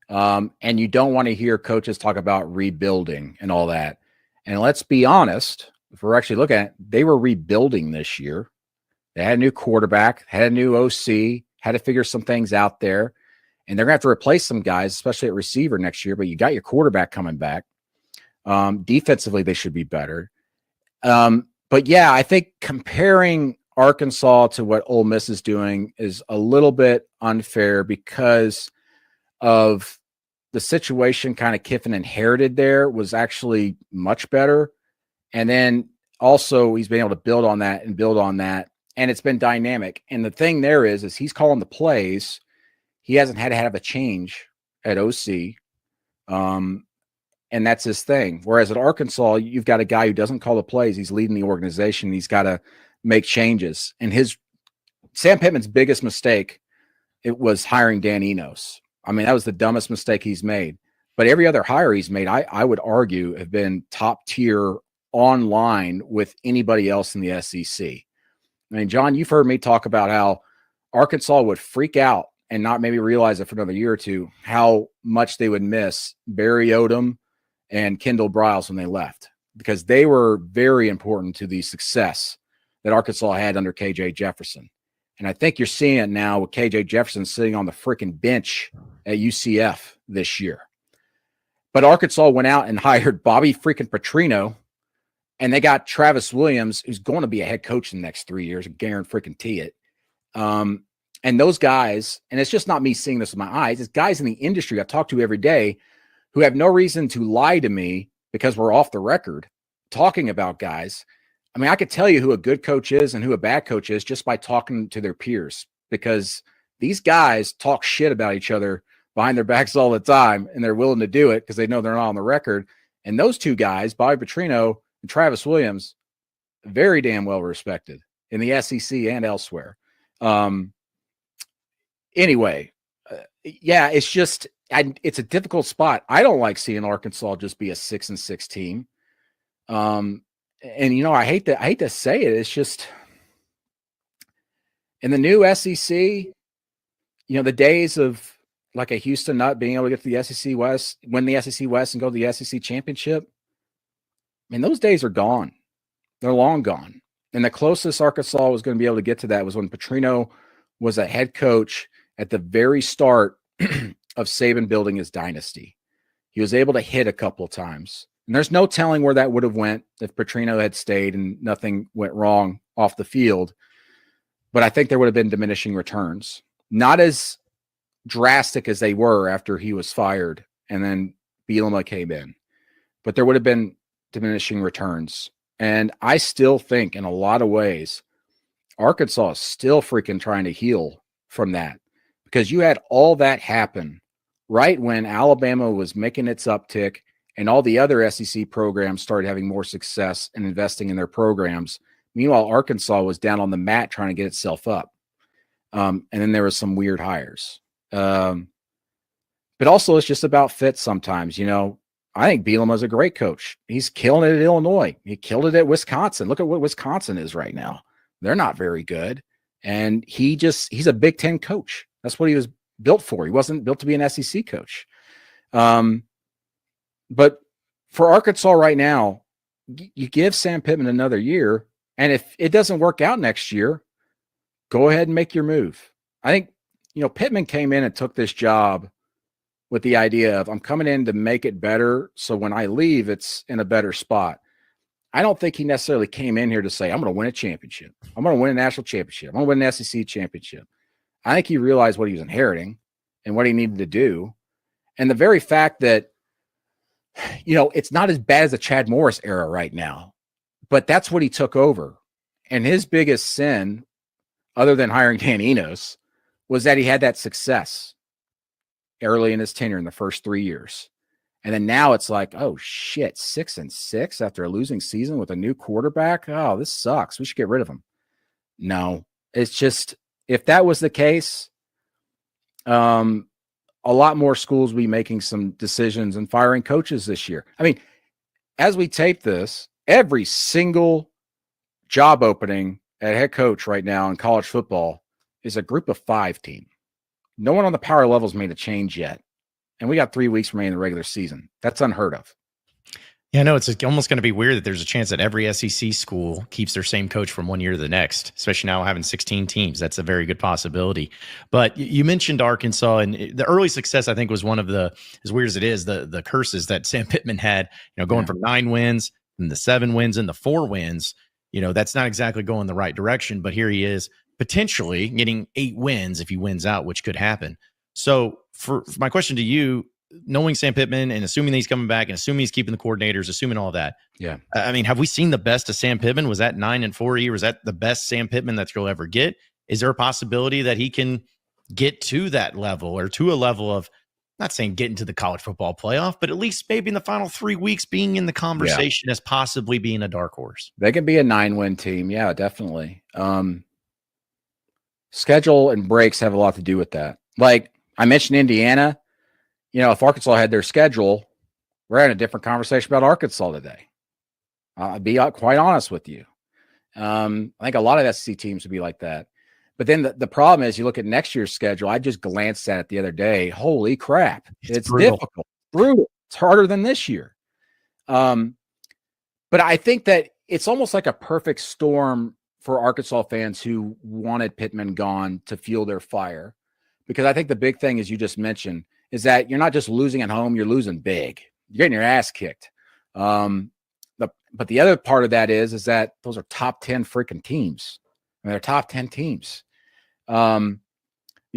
And you don't want to hear coaches talk about rebuilding and all that. And let's be honest, if we're actually looking at it, they were rebuilding this year. They had a new quarterback, had a new OC, had to figure some things out there. And they're going to have to replace some guys, especially at receiver next year. But you got your quarterback coming back. Defensively, they should be better. But yeah, I think comparing Arkansas to what Ole Miss is doing is a little bit unfair because of the situation kind of Kiffin inherited there was actually much better. And then also he's been able to build on that and build on that. And it's been dynamic. And the thing there is he's calling the plays. He hasn't had to have a change at OC. And that's his thing. Whereas at Arkansas, you've got a guy who doesn't call the plays. He's leading the organization. He's got to make changes. And Sam Pittman's biggest mistake, it was hiring Dan Enos. I mean, that was the dumbest mistake he's made. But every other hire he's made, I would argue, have been top tier online with anybody else in the SEC. I mean, John, you've heard me talk about how Arkansas would freak out and not maybe realize it for another year or two, how much they would miss Barry Odom and Kendall Briles when they left, because they were very important to the success that Arkansas had under KJ Jefferson. And I think you're seeing it now with KJ Jefferson sitting on the freaking bench at UCF this year. But Arkansas went out and hired Bobby freaking Petrino, and they got Travis Williams, who's going to be a head coach in the next 3 years, guarantee it. And those guys, and it's just not me seeing this with my eyes, it's guys in the industry I talk to every day who have no reason to lie to me because we're off the record talking about guys. I mean, I could tell you who a good coach is and who a bad coach is just by talking to their peers, because these guys talk shit about each other behind their backs all the time, and they're willing to do it because they know they're not on the record. And those two guys, Bobby Petrino and Travis Williams, very damn well respected in the SEC and elsewhere. Anyway, yeah, it's just it's a difficult spot. I don't like seeing Arkansas just be a 6-6 team. And I hate to say it. It's just in the new SEC, the days of like a Houston not being able to get to the SEC West, win the SEC West and go to the SEC championship. I mean, those days are gone. They're long gone. And the closest Arkansas was going to be able to get to that was when Petrino was a head coach at the very start of Saban building his dynasty. He was able to hit a couple of times. And there's no telling where that would have went if Petrino had stayed and nothing went wrong off the field. But I think there would have been diminishing returns. Not as drastic as they were after he was fired and then Bielema came in. But there would have been diminishing returns. And I still think in a lot of ways, Arkansas is still freaking trying to heal from that, because you had all that happen right when Alabama was making its uptick and all the other SEC programs started having more success and investing in their programs. Meanwhile, Arkansas was down on the mat trying to get itself up. And then there was some weird hires. But also it's just about fit sometimes. I think Bielema is a great coach. He's killing it at Illinois. He killed it at Wisconsin. Look at what Wisconsin is right now. They're not very good. And he's a Big Ten coach. That's what he was built for. He wasn't built to be an SEC coach. But for Arkansas right now, you give Sam Pittman another year. And if it doesn't work out next year, go ahead and make your move. I think, Pittman came in and took this job with the idea of I'm coming in to make it better. So when I leave, it's in a better spot. I don't think he necessarily came in here to say, I'm going to win a championship. I'm going to win a national championship. I'm going to win an SEC championship. I think he realized what he was inheriting and what he needed to do. And the very fact that, it's not as bad as the Chad Morris era right now, but that's what he took over. And his biggest sin, other than hiring Dan Enos, was that he had that success early in his tenure in the first 3 years. And then now it's like, oh shit, 6-6 after a losing season with a new quarterback. Oh, this sucks. We should get rid of him. No, it's just, if that was the case, a lot more schools will be making some decisions and firing coaches this year. I mean, as we tape this, every single job opening at head coach right now in college football is a group of 5 team. No one on the power levels made a change yet. And we got 3 weeks remaining in the regular season. That's unheard of. Yeah, no, it's almost going to be weird that there's a chance that every SEC school keeps their same coach from one year to the next, especially now having 16 teams. That's a very good possibility. But you mentioned Arkansas, and the early success, I think, was one of the, as weird as it is, the curses that Sam Pittman had, going from 9 wins and the 7 wins and the 4 wins. That's not exactly going the right direction, but here he is potentially getting 8 wins if he wins out, which could happen. So for my question to you, knowing Sam Pittman and assuming that he's coming back and assuming he's keeping the coordinators, assuming all that. Yeah. I mean, have we seen the best of Sam Pittman? Was that 9-4 year? Was that the best Sam Pittman that you'll ever get? Is there a possibility that he can get to that level or to a level of, not saying get into the college football playoff, but at least maybe in the final 3 weeks being in the conversation as possibly being a dark horse? They can be a 9-win team. Yeah, definitely. Schedule and breaks have a lot to do with that. Like I mentioned Indiana, if Arkansas had their schedule, we're having a different conversation about Arkansas today. I'll be quite honest with you. I think a lot of SEC teams would be like that. But then the problem is you look at next year's schedule. I just glanced at it the other day. Holy crap. It's difficult. Brutal. It's harder than this year. But I think that it's almost like a perfect storm for Arkansas fans who wanted Pittman gone to fuel their fire. Because I think the big thing, as you just mentioned, is that you're not just losing at home, you're losing big. You're getting your ass kicked. But the other part of that is that those are top 10 freaking teams. I mean, they're top 10 teams. The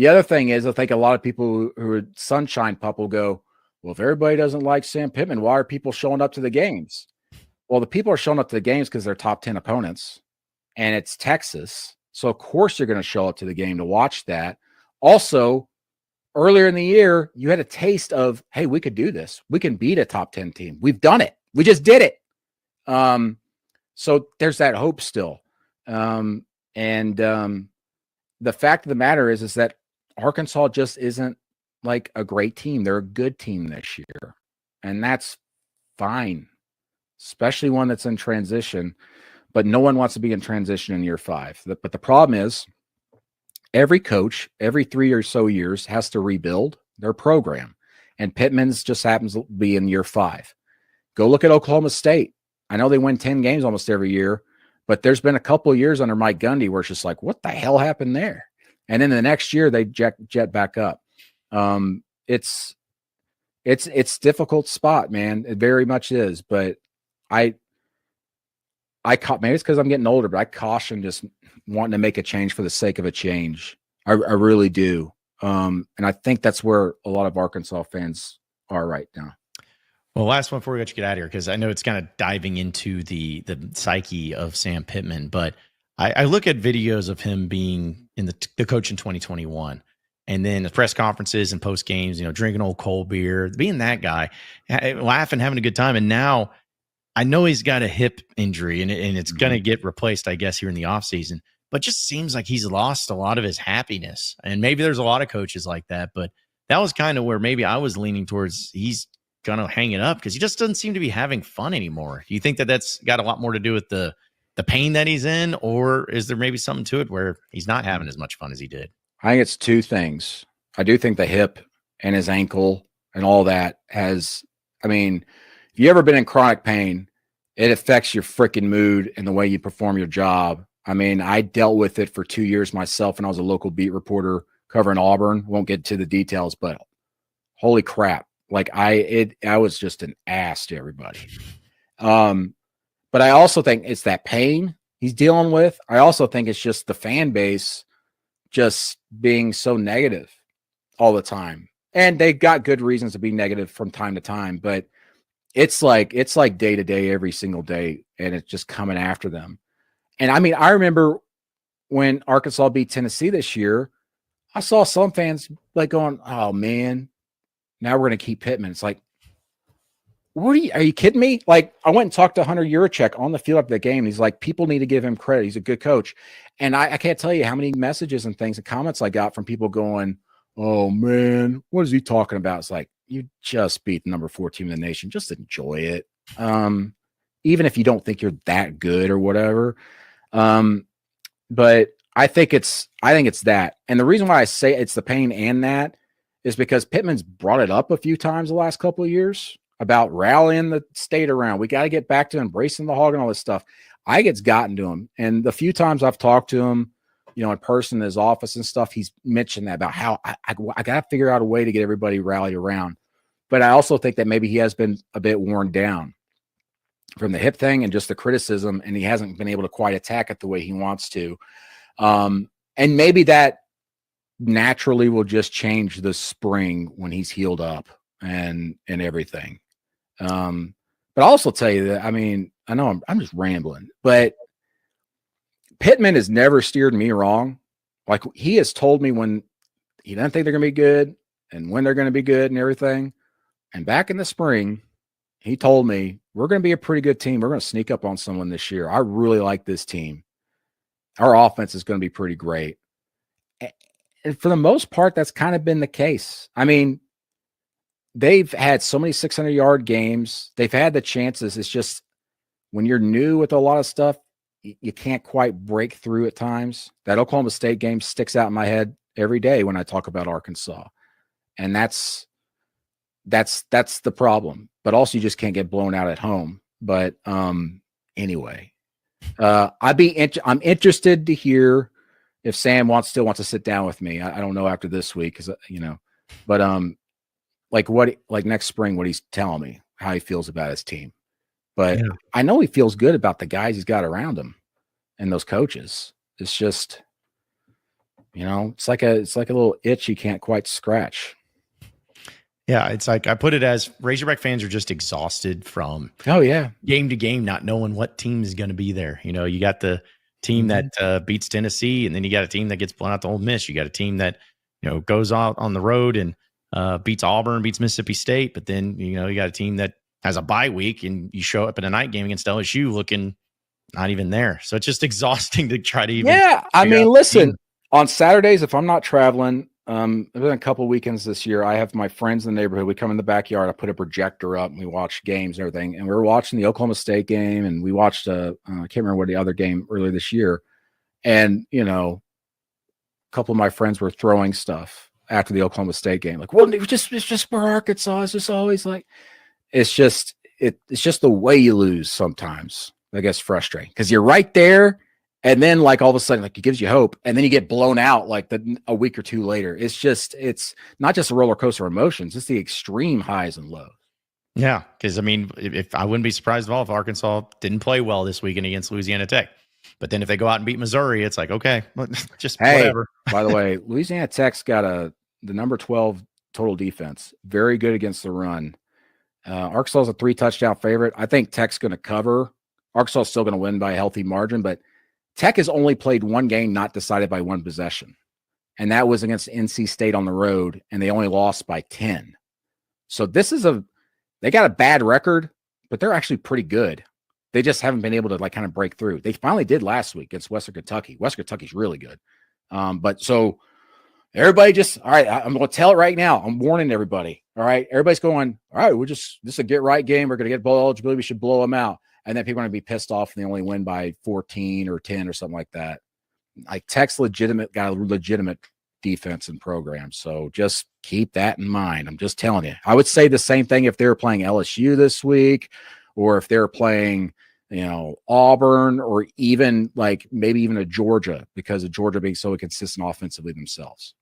other thing is, I think a lot of people who are sunshine pup will go, well, if everybody doesn't like Sam Pittman, why are people showing up to the games? Well, the people are showing up to the games because they're top 10 opponents, and it's Texas. So, of course, you're going to show up to the game to watch that. Also, earlier in the year, you had a taste of, hey, we could do this. We can beat a top 10 team. We've done it. We just did it. So there's that hope still. The fact of the matter is that Arkansas just isn't like a great team. They're a good team this year, and that's fine, especially one that's in transition. But no one wants to be in transition in year 5. But the problem is, every coach, every 3 or so years, has to rebuild their program. And Pittman's just happens to be in year 5. Go look at Oklahoma State. I know they win 10 games almost every year, but there's been a couple of years under Mike Gundy where it's just like, what the hell happened there? And then the next year they jet back up. It's difficult spot, man. It very much is. But maybe it's because I'm getting older, but I caution just wanting to make a change for the sake of a change. I really do. And I think that's where a lot of Arkansas fans are right now. Well, last one before we let you get out of here, because I know it's kind of diving into the psyche of Sam Pittman, but I look at videos of him being in the coach in 2021, and then the press conferences and post games, drinking old cold beer, being that guy, laughing, having a good time. And now I know he's got a hip injury and it's going to get replaced, I guess, here in the offseason. but just seems like he's lost a lot of his happiness. And maybe there's a lot of coaches like that, but that was kind of where maybe I was leaning towards he's going to hang it up because he just doesn't seem to be having fun anymore. Do you think that that's got a lot more to do with the pain that he's in, or is there maybe something to it where he's not having as much fun as he did? I think it's two things. I do think the hip and his ankle and all that has, I mean, if you ever been in chronic pain, it affects your freaking mood and the way you perform your job. I mean, I dealt with it for 2 years myself, and I was a local beat reporter covering Auburn. Won't get to the details, but holy crap. Like I was just an ass to everybody. But I also think it's that pain he's dealing with. I also think it's just the fan base just being so negative all the time. And they've got good reasons to be negative from time to time, but it's like day to day, every single day, and it's just coming after them. And I mean, I remember when Arkansas beat Tennessee this year, I saw some fans like going, "Oh man, now we're going to keep Pittman." It's like, are you kidding me? Like, I went and talked to Hunter Yurachek on the field after the game. And he's like, people need to give him credit. He's a good coach. And I can't tell you how many messages and things and comments I got from people going, "Oh man, what is he talking about?" It's like, you just beat the number 4 team in the nation. Just enjoy it. Even if you don't think you're that good or whatever. But I think it's that. And the reason why I say it's the pain and that is because Pittman's brought it up a few times the last couple of years about rallying the state around. We got to get back to embracing the hog and all this stuff. I think it's gotten to him. And the few times I've talked to him, you know, in person in his office and stuff, he's mentioned that about how I got to figure out a way to get everybody rallied around. But I also think that maybe he has been a bit worn down from the hip thing and just the criticism, and he hasn't been able to quite attack it the way he wants to. And maybe that naturally will just change this spring when he's healed up and everything. But I'll also tell you that, I mean, I know I'm just rambling, but Pittman has never steered me wrong. Like, he has told me when he doesn't think they're going to be good and when they're going to be good and everything. And back in the spring, he told me, we're going to be a pretty good team. We're going to sneak up on someone this year. I really like this team. Our offense is going to be pretty great. And for the most part, that's kind of been the case. I mean, they've had so many 600-yard games. They've had the chances. It's just when you're new with a lot of stuff, you can't quite break through at times. That Oklahoma State game sticks out in my head every day when I talk about Arkansas. And that's the problem. But also, you just can't get blown out at home. But anyway, I'm interested to hear if Sam still wants to sit down with me. I don't know after this week, because but like next spring, what he's telling me, how he feels about his team. But yeah. I know he feels good about the guys he's got around him and those coaches. It's just, it's like a little itch you can't quite scratch. Yeah, it's like I put it as Razorback fans are just exhausted from game to game, not knowing what team is going to be there. You got the team that beats Tennessee, and then you got a team that gets blown out to Ole Miss. You got a team that goes out on the road and beats Auburn, beats Mississippi State, but then you got a team that has a bye week, and you show up in a night game against LSU looking not even there. So it's just exhausting to try to even. Yeah, I mean, listen, on Saturdays if I'm not traveling. There's been a couple of weekends this year. I have my friends in the neighborhood. We come in the backyard. I put a projector up and we watch games and everything. And we were watching the Oklahoma State game, and we watched I can't remember what the other game earlier this year. And a couple of my friends were throwing stuff after the Oklahoma State game, like, well, it's just for Arkansas. It's just always like, it's just the way you lose sometimes. That gets frustrating because you're right there. And then, like, all of a sudden, like, it gives you hope, and then you get blown out like a week or two later. It's not just a roller coaster of emotions; it's the extreme highs and lows. Yeah, because I mean, if I wouldn't be surprised at all if Arkansas didn't play well this weekend against Louisiana Tech, but then if they go out and beat Missouri, it's like, okay, just whatever. By the way, Louisiana Tech's got the number 12 total defense, very good against the run. Arkansas is a 3-touchdown favorite. I think Tech's going to cover. Arkansas is still going to win by a healthy margin, but Tech has only played one game not decided by one possession, and that was against NC State on the road, and they only lost by 10. So they got a bad record, but they're actually pretty good. They just haven't been able to like kind of break through. They finally did last week against Western Kentucky. Western Kentucky's really good. But so everybody just, all right, I'm going to tell it right now. I'm warning everybody. All right. Everybody's going, all right, this is a get right game. We're going to get bowl eligibility. We should blow them out. And then people are going to be pissed off and they only win by 14 or 10 or something like that. Like Tech's got a legitimate defense and program. So just keep that in mind. I'm just telling you. I would say the same thing if they were playing LSU this week, or if they're playing, Auburn, or even like maybe even a Georgia, because of Georgia being so inconsistent offensively themselves.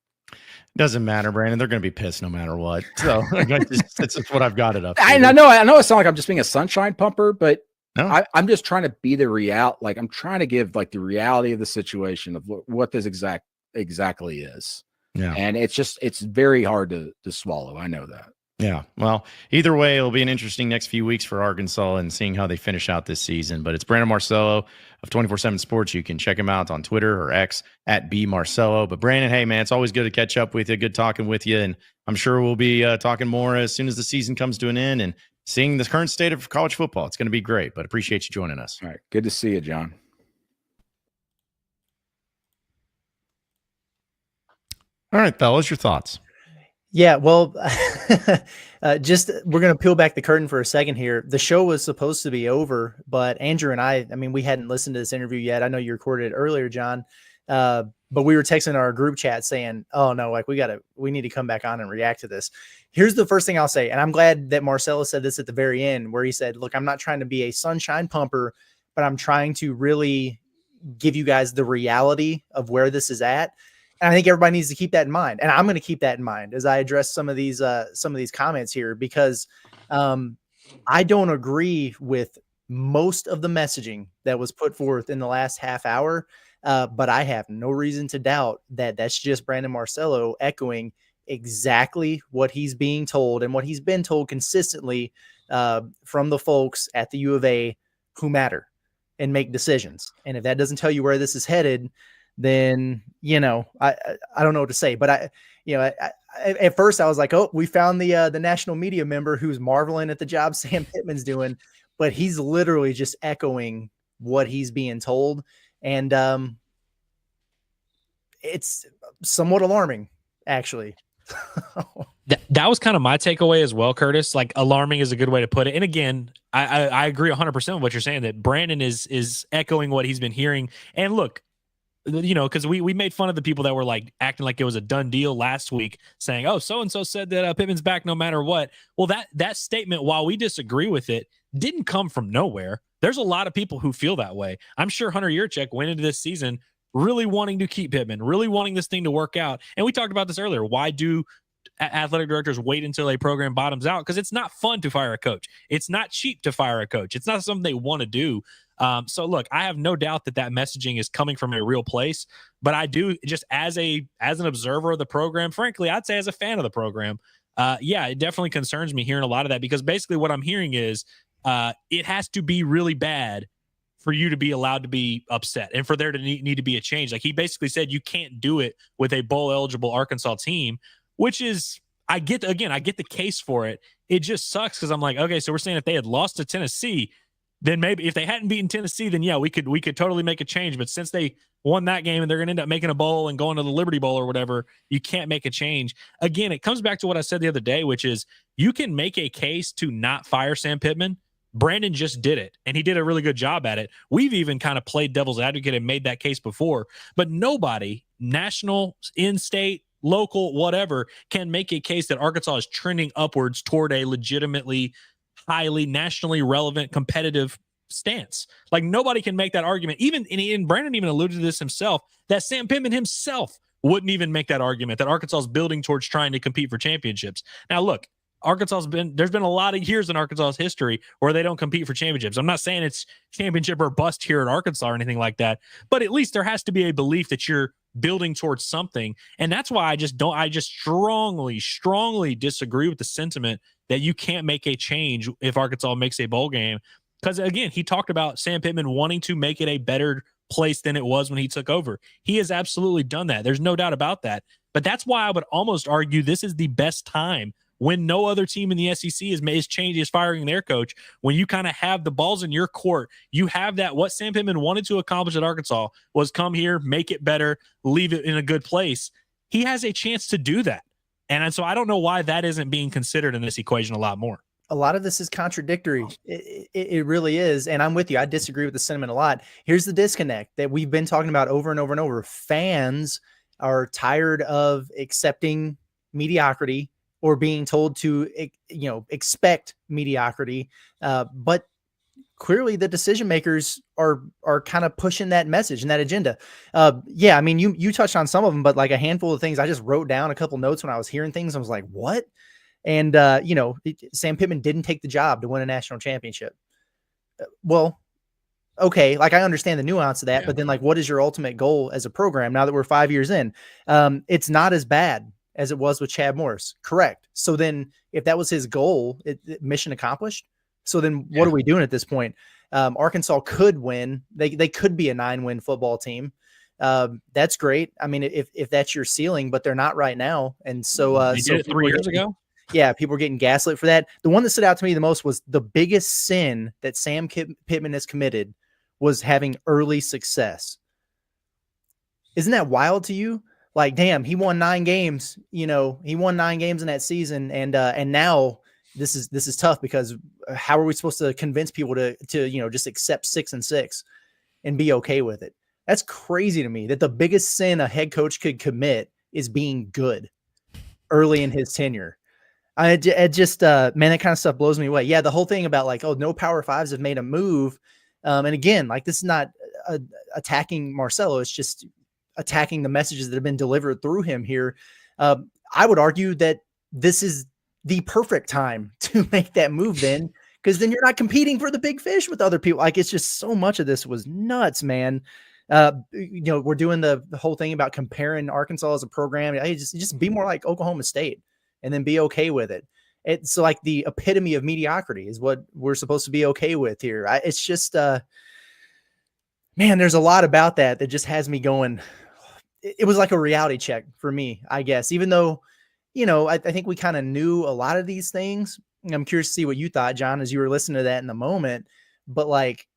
Doesn't matter, Brandon. They're going to be pissed no matter what. So it's just what I've got it up. I know it sounds like I'm just being a sunshine pumper, but no. I'm just trying to be the reality. Like I'm trying to give like the reality of the situation of what this exactly is. Yeah. And it's very hard to swallow. I know that. Yeah. Well, either way, it'll be an interesting next few weeks for Arkansas and seeing how they finish out this season. But it's Brandon Marcelo of 24/7 Sports. You can check him out on Twitter or X at @BMarcello. But Brandon, hey man, it's always good to catch up with you. Good talking with you. And I'm sure we'll be talking more as soon as the season comes to an end and seeing the current state of college football. It's going to be great, but appreciate you joining us. All right. Good to see you, John. All right, fellas, your thoughts? Yeah, well, we're going to peel back the curtain for a second here. The show was supposed to be over, but Andrew and I mean, we hadn't listened to this interview yet. I know you recorded it earlier, John, but we were texting our group chat saying, oh no, like we need to come back on and react to this. Here's the first thing I'll say. And I'm glad that Marcello said this at the very end, where he said, look, I'm not trying to be a sunshine pumper, but I'm trying to really give you guys the reality of where this is at. And I think everybody needs to keep that in mind. And I'm going to keep that in mind as I address some of these comments here, because I don't agree with most of the messaging that was put forth in the last half hour. But I have no reason to doubt that that's just Brandon Marcelo echoing exactly what he's being told and what he's been told consistently from the folks at the U of A who matter and make decisions. And if that doesn't tell you where this is headed, then, I don't know what to say, but at first I was like, oh, we found the national media member who's marveling at the job Sam Pittman's doing, but he's literally just echoing what he's being told. And it's somewhat alarming, actually. That was kind of my takeaway as well, Curtis. Like, alarming is a good way to put it. And again, I agree 100% with what you're saying, that Brandon is echoing what he's been hearing. And look, because we made fun of the people that were like acting like it was a done deal last week, saying, oh, so-and-so said that Pittman's back no matter what. Well, that statement, while we disagree with it, didn't come from nowhere. There's a lot of people who feel that way. I'm sure Hunter Yurchek went into this season really wanting to keep Pittman, really wanting this thing to work out. And we talked about this earlier. Why do athletic directors wait until a program bottoms out? Because it's not fun to fire a coach. It's not cheap to fire a coach. It's not something they want to do. So look, I have no doubt that messaging is coming from a real place, but I do, just as an observer of the program, frankly, I'd say as a fan of the program, it definitely concerns me hearing a lot of that, because basically what I'm hearing is it has to be really bad for you to be allowed to be upset and for there to need to be a change. Like, he basically said you can't do it with a bowl eligible Arkansas team, which is, I get the case for it. It just sucks, because I'm like, okay, so we're saying if they had lost to Tennessee, then maybe if they hadn't beaten Tennessee, then yeah, we could totally make a change. But since they won that game and they're going to end up making a bowl and going to the Liberty Bowl or whatever, you can't make a change. Again, it comes back to what I said the other day, which is you can make a case to not fire Sam Pittman. Brandon just did it, and he did a really good job at it. We've even kind of played devil's advocate and made that case before, but nobody, national, in-state, local, whatever, can make a case that Arkansas is trending upwards toward a legitimately highly nationally relevant competitive stance. Like, nobody can make that argument. And Brandon even alluded to this himself, that Sam Pittman himself wouldn't even make that argument, that Arkansas is building towards trying to compete for championships. Now, look, there's been a lot of years in Arkansas's history where they don't compete for championships. I'm not saying it's championship or bust here at Arkansas or anything like that, but at least there has to be a belief that you're building towards something. And that's why I just strongly disagree with the sentiment that you can't make a change if Arkansas makes a bowl game. Because again, he talked about Sam Pittman wanting to make it a better place than it was when he took over. He has absolutely done that. There's no doubt about that. But that's why I would almost argue this is the best time when no other team in the SEC is firing their coach. When you kind of have the balls in your court, you have that. What Sam Pittman wanted to accomplish at Arkansas was come here, make it better, leave it in a good place. He has a chance to do that. And so I don't know why that isn't being considered in this equation a lot more. A lot of this is contradictory. It really is. And I'm with you. I disagree with the sentiment a lot. Here's the disconnect that we've been talking about over and over and over. Fans are tired of accepting mediocrity or being told to, expect mediocrity. But clearly the decision makers are kind of pushing that message and that agenda. I mean, you touched on some of them, but like a handful of things, I just wrote down a couple notes when I was hearing things. I was like, what? And, Sam Pittman didn't take the job to win a national championship. Well, okay. Like I understand the nuance of that, but then like, what is your ultimate goal as a program now that we're 5 years in? It's not as bad as it was with Chad Morris. Correct. So then if that was his goal, mission accomplished. So then what are we doing at this point? Arkansas could win. They could be a 9-win football team. That's great. I mean, if that's your ceiling, but they're not right now. And so, they did it 3 years ago. Yeah, people were getting gaslit for that. The one that stood out to me the most was the biggest sin that Sam Pittman has committed was having early success. Isn't that wild to you? Like, damn, he won 9 games. He won 9 games in that season, and now this is tough because how are we supposed to convince people to just accept 6-6 and be okay with it? That's crazy to me that the biggest sin a head coach could commit is being good early in his tenure. It just, man, that kind of stuff blows me away. Yeah, the whole thing about like, oh, no Power Fives have made a move. And again, like this is not attacking Marcello. It's just attacking the messages that have been delivered through him here. I would argue that this is the perfect time to make that move then, because then you're not competing for the big fish with other people. Like it's just so much of this was nuts, man. We're doing the whole thing about comparing Arkansas as a program. Just be more like Oklahoma State. And then be okay with it. It's like the epitome of mediocrity is what we're supposed to be okay with here. It's just, man, there's a lot about that just has me going. It was like a reality check for me, I guess, even though, I think we kind of knew a lot of these things. I'm curious to see what you thought, John, as you were listening to that in the moment. But like,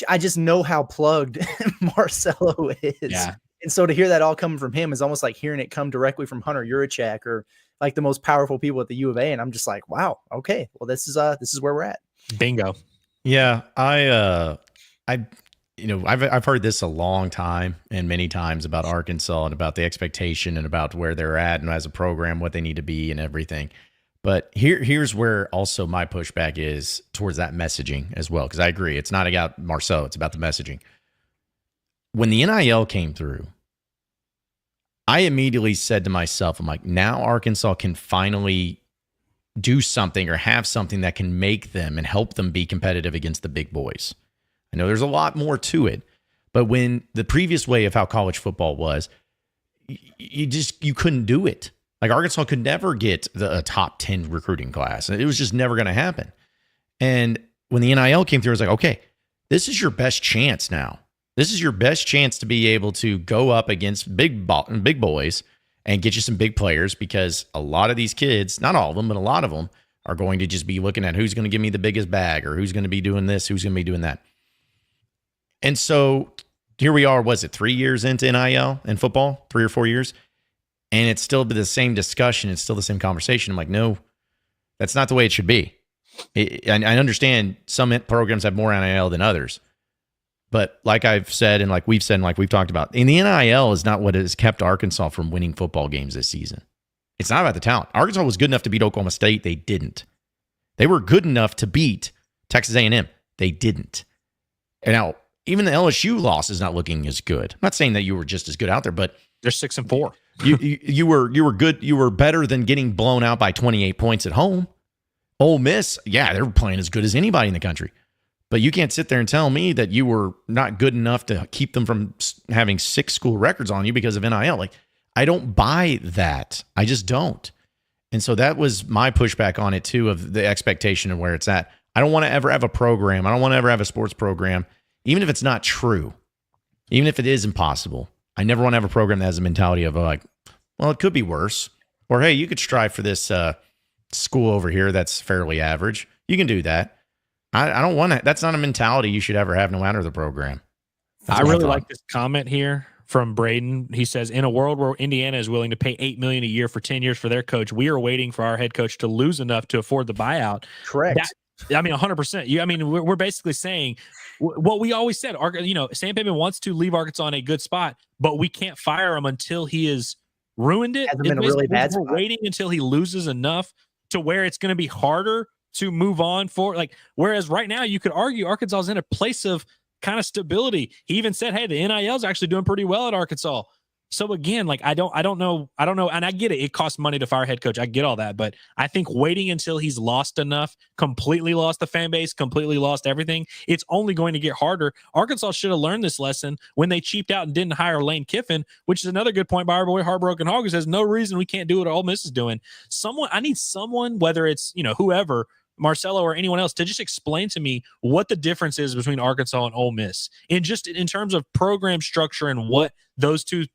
I just know how plugged Marcello is. Yeah. And so to hear that all coming from him is almost like hearing it come directly from Hunter Yurachek or like the most powerful people at the U of A. And I'm just like, wow, okay, well, this is where we're at. Bingo. Yeah. I've heard this a long time and many times about Arkansas and about the expectation and about where they're at and as a program, what they need to be and everything. But here's where also my pushback is towards that messaging as well. Cause I agree. It's not about Marceau. It's about the messaging. When the NIL came through, I immediately said to myself, I'm like, now Arkansas can finally do something or have something that can make them and help them be competitive against the big boys. I know there's a lot more to it, but when the previous way of how college football was, you couldn't do it. Like Arkansas could never get a top 10 recruiting class. It was just never going to happen. And when the NIL came through, I was like, okay, this is your best chance now. This is your best chance to be able to go up against big boys and get you some big players, because a lot of these kids, not all of them, but a lot of them are going to just be looking at who's going to give me the biggest bag or who's going to be doing this, who's going to be doing that. And so here we are, was it 3 years into NIL in football, 3 or 4 years? And it's still the same discussion. It's still the same conversation. I'm like, no, that's not the way it should be. I understand some programs have more NIL than others. But like I've said, and like we've said, and like we've talked about, in the NIL is not what has kept Arkansas from winning football games this season. It's not about the talent. Arkansas was good enough to beat Oklahoma State. They didn't. They were good enough to beat Texas A&M. They didn't. And now, even the LSU loss is not looking as good. I'm not saying that you were just as good out there, but they're 6-4. You were good. You were better than getting blown out by 28 points at home. Ole Miss, yeah, they were playing as good as anybody in the country. But you can't sit there and tell me that you were not good enough to keep them from having 6 school records on you because of NIL. Like, I don't buy that. I just don't. And so that was my pushback on it too, of the expectation of where it's at. I don't want to ever have a program. I don't want to ever have a sports program, even if it's not true, even if it is impossible. I never want to have a program that has a mentality of like, well, it could be worse. Or, hey, you could strive for this school over here that's fairly average. You can do that. I don't want to. That's not a mentality you should ever have, no matter the program. I really like this comment here from Braden. He says, in a world where Indiana is willing to pay $8 million a year for 10 years for their coach, we are waiting for our head coach to lose enough to afford the buyout. Correct. 100%. We're basically saying what we always said. Sam Pittman wants to leave Arkansas in a good spot, but we can't fire him until he has ruined it. Hasn't been a really bad spot. We're waiting until he loses enough to where it's going to be harder to move on whereas right now you could argue Arkansas is in a place of kind of stability. He even said, hey, the NIL is actually doing pretty well at Arkansas. So again, I don't know. And I get it. It costs money to fire a head coach. I get all that. But I think waiting until he's lost enough, completely lost the fan base, completely lost everything, it's only going to get harder. Arkansas should have learned this lesson when they cheaped out and didn't hire Lane Kiffin, which is another good point by our boy Heartbroken Hog, who says no reason we can't do what Ole Miss is doing. I need someone, whether it's, whoever, Marcello or anyone else, to just explain to me what the difference is between Arkansas and Ole Miss in terms of program structure and what those two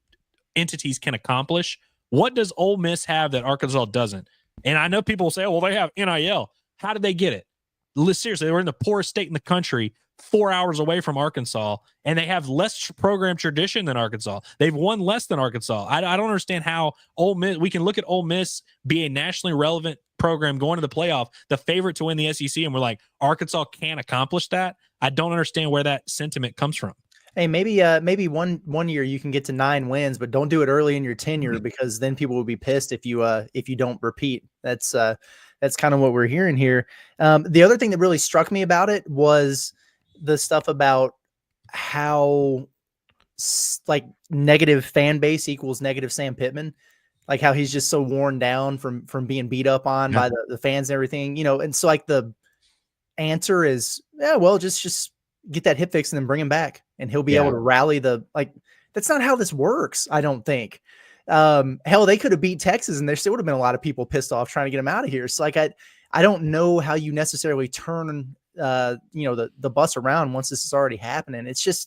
entities can accomplish. What does Ole Miss have that Arkansas doesn't? And I know people will say, well, they have NIL. How did they get it? Seriously, they were in the poorest state in the country, 4 hours away from Arkansas, and they have less program tradition than Arkansas. They've won less than Arkansas. I don't understand how Ole Miss, we can look at Ole Miss be a nationally relevant program going to the playoff, the favorite to win the SEC, and we're like, Arkansas can't accomplish that. I don't understand where that sentiment comes from. Hey, maybe one year you can get to 9 wins, but don't do it early in your tenure because then people will be pissed if you don't repeat. That's kind of what we're hearing here. The other thing that really struck me about it was the stuff about how negative fan base equals negative Sam Pittman, like how he's just so worn down from being beat up on by the fans and everything, and so the answer is, just get that hip fix and then bring him back and he'll be able to rally that's not how this works. I don't think. Hell, they could have beat Texas and there still would have been a lot of people pissed off trying to get him out of here. So I don't know how you necessarily turn, the bus around once this is already happening. It's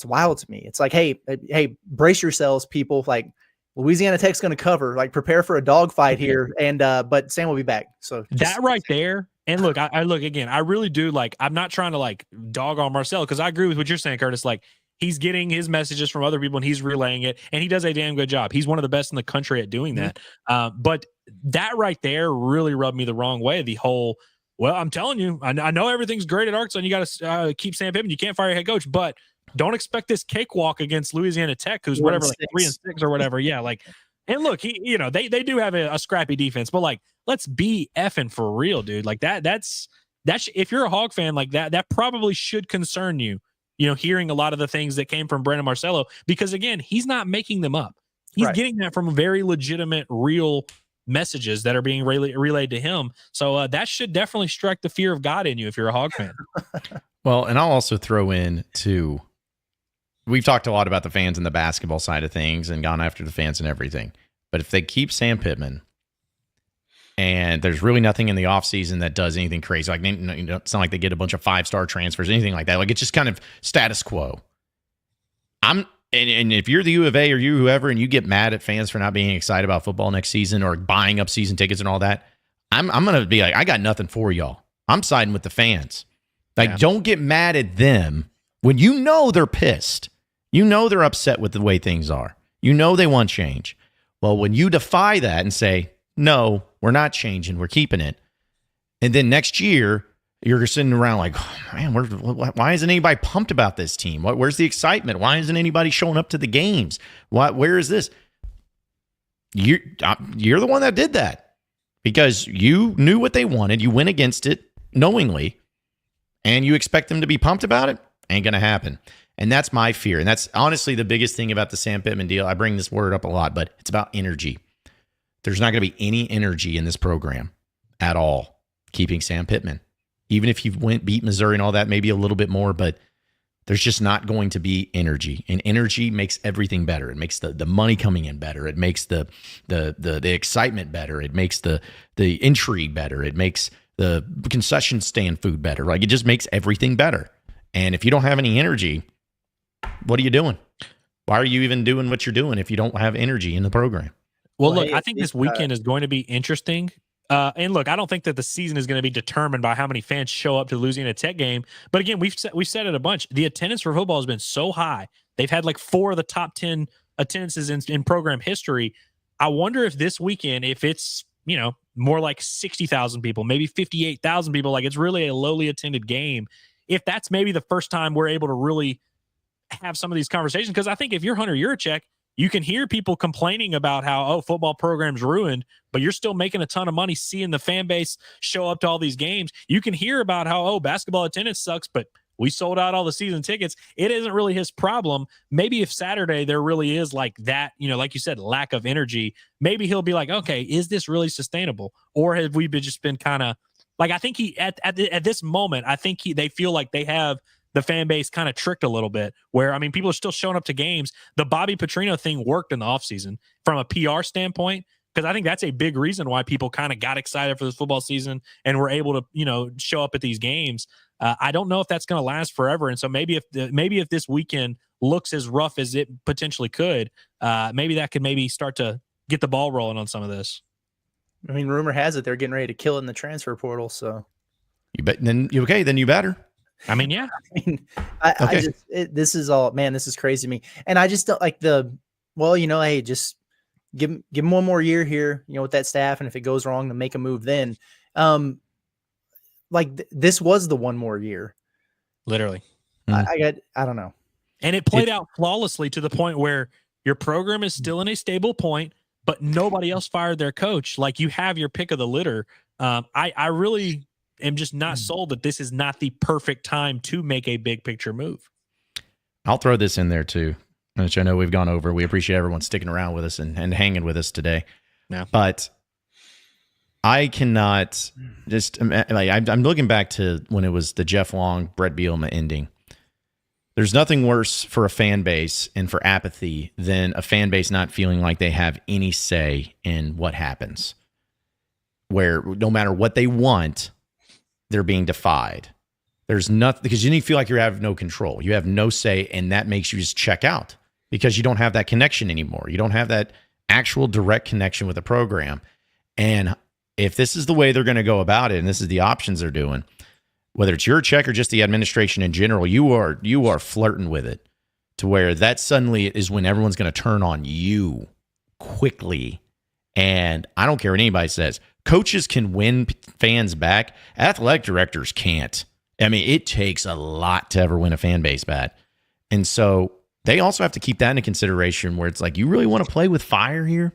wild to me. It's like, hey, brace yourselves, people. Like Louisiana Tech's going to cover, prepare for a dogfight here. And, but Sam will be back. So that right there. And look, I look again, I really do I'm not trying to dog on Marcel, because I agree with what you're saying, Curtis. He's getting his messages from other people and he's relaying it, and he does a damn good job. He's one of the best in the country at doing that. But that right there really rubbed me the wrong way. The whole, well, I'm telling you, I know everything's great at Arkansas and you got to keep Sam Pittman. You can't fire your head coach, but don't expect this cakewalk against Louisiana Tech, who's whatever, 3-6 or whatever. Yeah. And look, they do have a scrappy defense, but let's be effing for real, dude. That's if you're a Hog fan, that probably should concern you, hearing a lot of the things that came from Brandon Marcelo, because again, he's not making them up. He's getting that from very legitimate, real messages that are being relayed to him. So that should definitely strike the fear of God in you if you're a Hog fan. Well, and I'll also throw in too, we've talked a lot about the fans and the basketball side of things and gone after the fans and everything. But if they keep Sam Pittman and there's really nothing in the offseason that does anything crazy, it's not like they get a bunch of 5-star transfers, anything like that. It's just kind of status quo. And if you're the U of A or you whoever, and you get mad at fans for not being excited about football next season or buying up season tickets and all that, I'm going to be like, I got nothing for y'all. I'm siding with the fans. Don't get mad at them when they're pissed. They're upset with the way things are. They want change. Well, when you defy that and say, no, we're not changing, we're keeping it, and then next year you're sitting around like, oh, man, why isn't anybody pumped about this team? Where's the excitement? Why isn't anybody showing up to the games? Where is this? You're the one that did that because you knew what they wanted. You went against it knowingly, and you expect them to be pumped about it? Ain't going to happen. And that's my fear. And that's honestly the biggest thing about the Sam Pittman deal. I bring this word up a lot, but it's about energy. There's not going to be any energy in this program at all keeping Sam Pittman. Even if you beat Missouri and all that, maybe a little bit more, but there's just not going to be energy. And energy makes everything better. It makes the money coming in better. It makes the excitement better. It makes the intrigue better. It makes the concession stand food better. It just makes everything better. And if you don't have any energy, what are you doing? Why are you even doing what you're doing if you don't have energy in the program? Well, look, I think this weekend is going to be interesting. And look, I don't think that the season is going to be determined by how many fans show up to the Louisiana Tech game. But again, we've said it a bunch. The attendance for football has been so high. They've had like 4 of the top 10 attendances in program history. I wonder if this weekend, if it's, more like 60,000 people, maybe 58,000 people, like it's really a lowly attended game. If that's maybe the first time we're able to really have some of these conversations, because I think if you're Hunter Yurachek, you can hear people complaining about how, football program's ruined, but you're still making a ton of money seeing the fan base show up to all these games. You can hear about how, basketball attendance sucks, but we sold out all the season tickets. It isn't really his problem. Maybe if Saturday there really is like that, like you said, lack of energy, maybe he'll be like, okay, is this really sustainable? Or have we just been kind of like, I think at this moment, I think they feel like they have the fan base kind of tricked a little bit where, people are still showing up to games. The Bobby Petrino thing worked in the offseason from a PR standpoint, because I think that's a big reason why people kind of got excited for this football season and were able to, show up at these games. I don't know if that's going to last forever. And so maybe if this weekend looks as rough as it potentially could, maybe that could start to get the ball rolling on some of this. Rumor has it they're getting ready to kill it in the transfer portal. So you bet. Then you better. Yeah. This is all, man, this is crazy to me. And I just don't like hey, just give him one more year here, with that staff. And if it goes wrong, to make a move then. This was the one more year. Literally. I don't know. And it played out flawlessly to the point where your program is still in a stable point, but nobody else fired their coach. Like, you have your pick of the litter. I really am just not sold that this is not the perfect time to make a big picture move. I'll throw this in there too, which I know we've gone over. We appreciate everyone sticking around with us and hanging with us today. Yeah. But I cannot just I'm looking back to when it was the Jeff Long, Brett Bielema ending. There's nothing worse for a fan base and for apathy than a fan base not feeling like they have any say in what happens, where no matter what they want, they're being defied. There's nothing, because you feel like you have no control. You have no say, and that makes you just check out because you don't have that connection anymore. You don't have that actual direct connection with the program. And if this is the way they're going to go about it, and this is the options they're doing, whether it's your check or just the administration in general, you are flirting with it to where that suddenly is when everyone's going to turn on you quickly. And I don't care what anybody says. Coaches can win fans back. Athletic directors can't. It takes a lot to ever win a fan base back. And so they also have to keep that into consideration where it's like, you really want to play with fire here?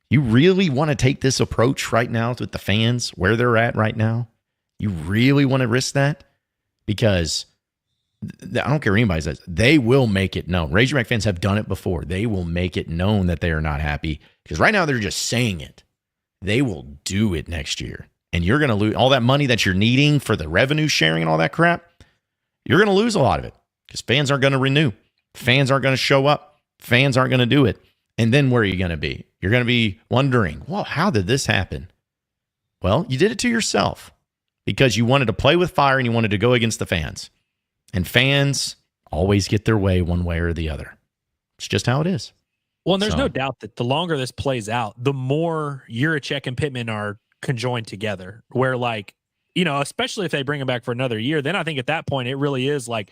You really want to take this approach right now with the fans, where they're at right now? You really want to risk that? Because I don't care what anybody says. They will make it known. Razorback fans have done it before. They will make it known that they are not happy. Because right now they're just saying it. They will do it next year. And you're going to lose all that money that you're needing for the revenue sharing and all that crap. You're going to lose a lot of it because fans aren't going to renew. Fans aren't going to show up. Fans aren't going to do it. And then where are you going to be? You're going to be wondering, well, how did this happen? Well, you did it to yourself because you wanted to play with fire and you wanted to go against the fans. And fans always get their way one way or the other. It's just how it is. Well, and there's no doubt that the longer this plays out, the more Yurachek and Pittman are conjoined together, where especially if they bring him back for another year, then I think at that point it really is like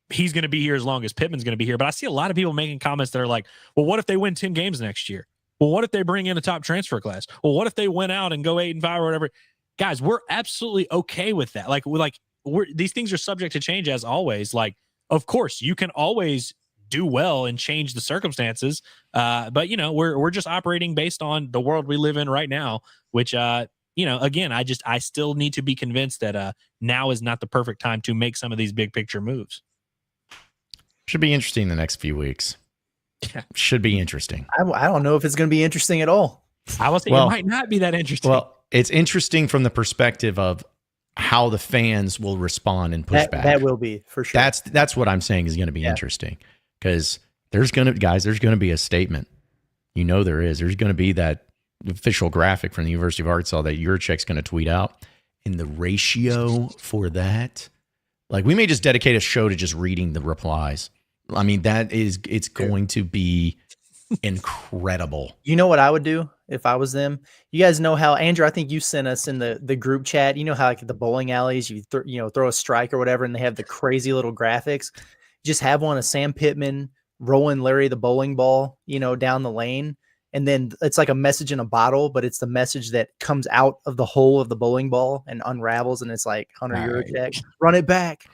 he's going to be here as long as Pittman's going to be here. But I see a lot of people making comments that are like, well, what if they win 10 games next year? Well, what if they bring in a top transfer class? Well, what if they went out and go 8-5 or whatever? Guys, we're absolutely okay with that. These things are subject to change as always. Like, of course, you can always do well and change the circumstances. But we're just operating based on the world we live in right now, which, again, I still need to be convinced that now is not the perfect time to make some of these big picture moves. Should be interesting the next few weeks. Yeah. Should be interesting. I don't know if it's going to be interesting at all. I was thinking it might not be that interesting. Well, it's interesting from the perspective of how the fans will respond and push back. That will be for sure. That's what I'm saying is going to be interesting. Because there's going to be a statement. There is. There's going to be that official graphic from the University of Arkansas that Yurachek's going to tweet out. And the ratio for that, we may just dedicate a show to just reading the replies. It's going to be incredible. You know what I would do if I was them? You guys know how, Andrew, I think you sent us in the group chat, you know how like at the bowling alleys, you throw a strike or whatever, and they have the crazy little graphics. Just have one of Sam Pittman rolling Larry the bowling ball, down the lane. And then it's like a message in a bottle, but it's the message that comes out of the hole of the bowling ball and unravels. And it's like €100 check, run it back.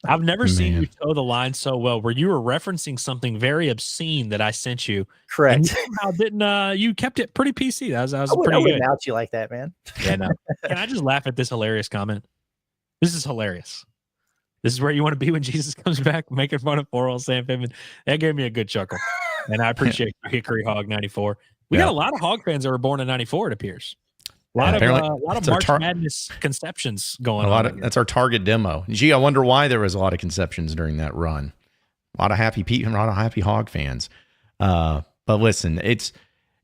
I've never seen you toe the line so well, where you were referencing something very obscene that I sent you. Correct. And you kept it pretty PC. That was I pretty wouldn't good. out you like that, man. Yeah, no. Can I just laugh at this hilarious comment? This is hilarious. This is where you want to be when Jesus comes back, making fun of poor old Sam Pittman. That gave me a good chuckle. And I appreciate you, Hickory Hog 94. We got a lot of Hog fans that were born in 94, it appears. A lot of March Madness conceptions going on. That's our target demo. Gee, I wonder why there was a lot of conceptions during that run. A lot of happy Pete and a lot of happy Hog fans. But listen,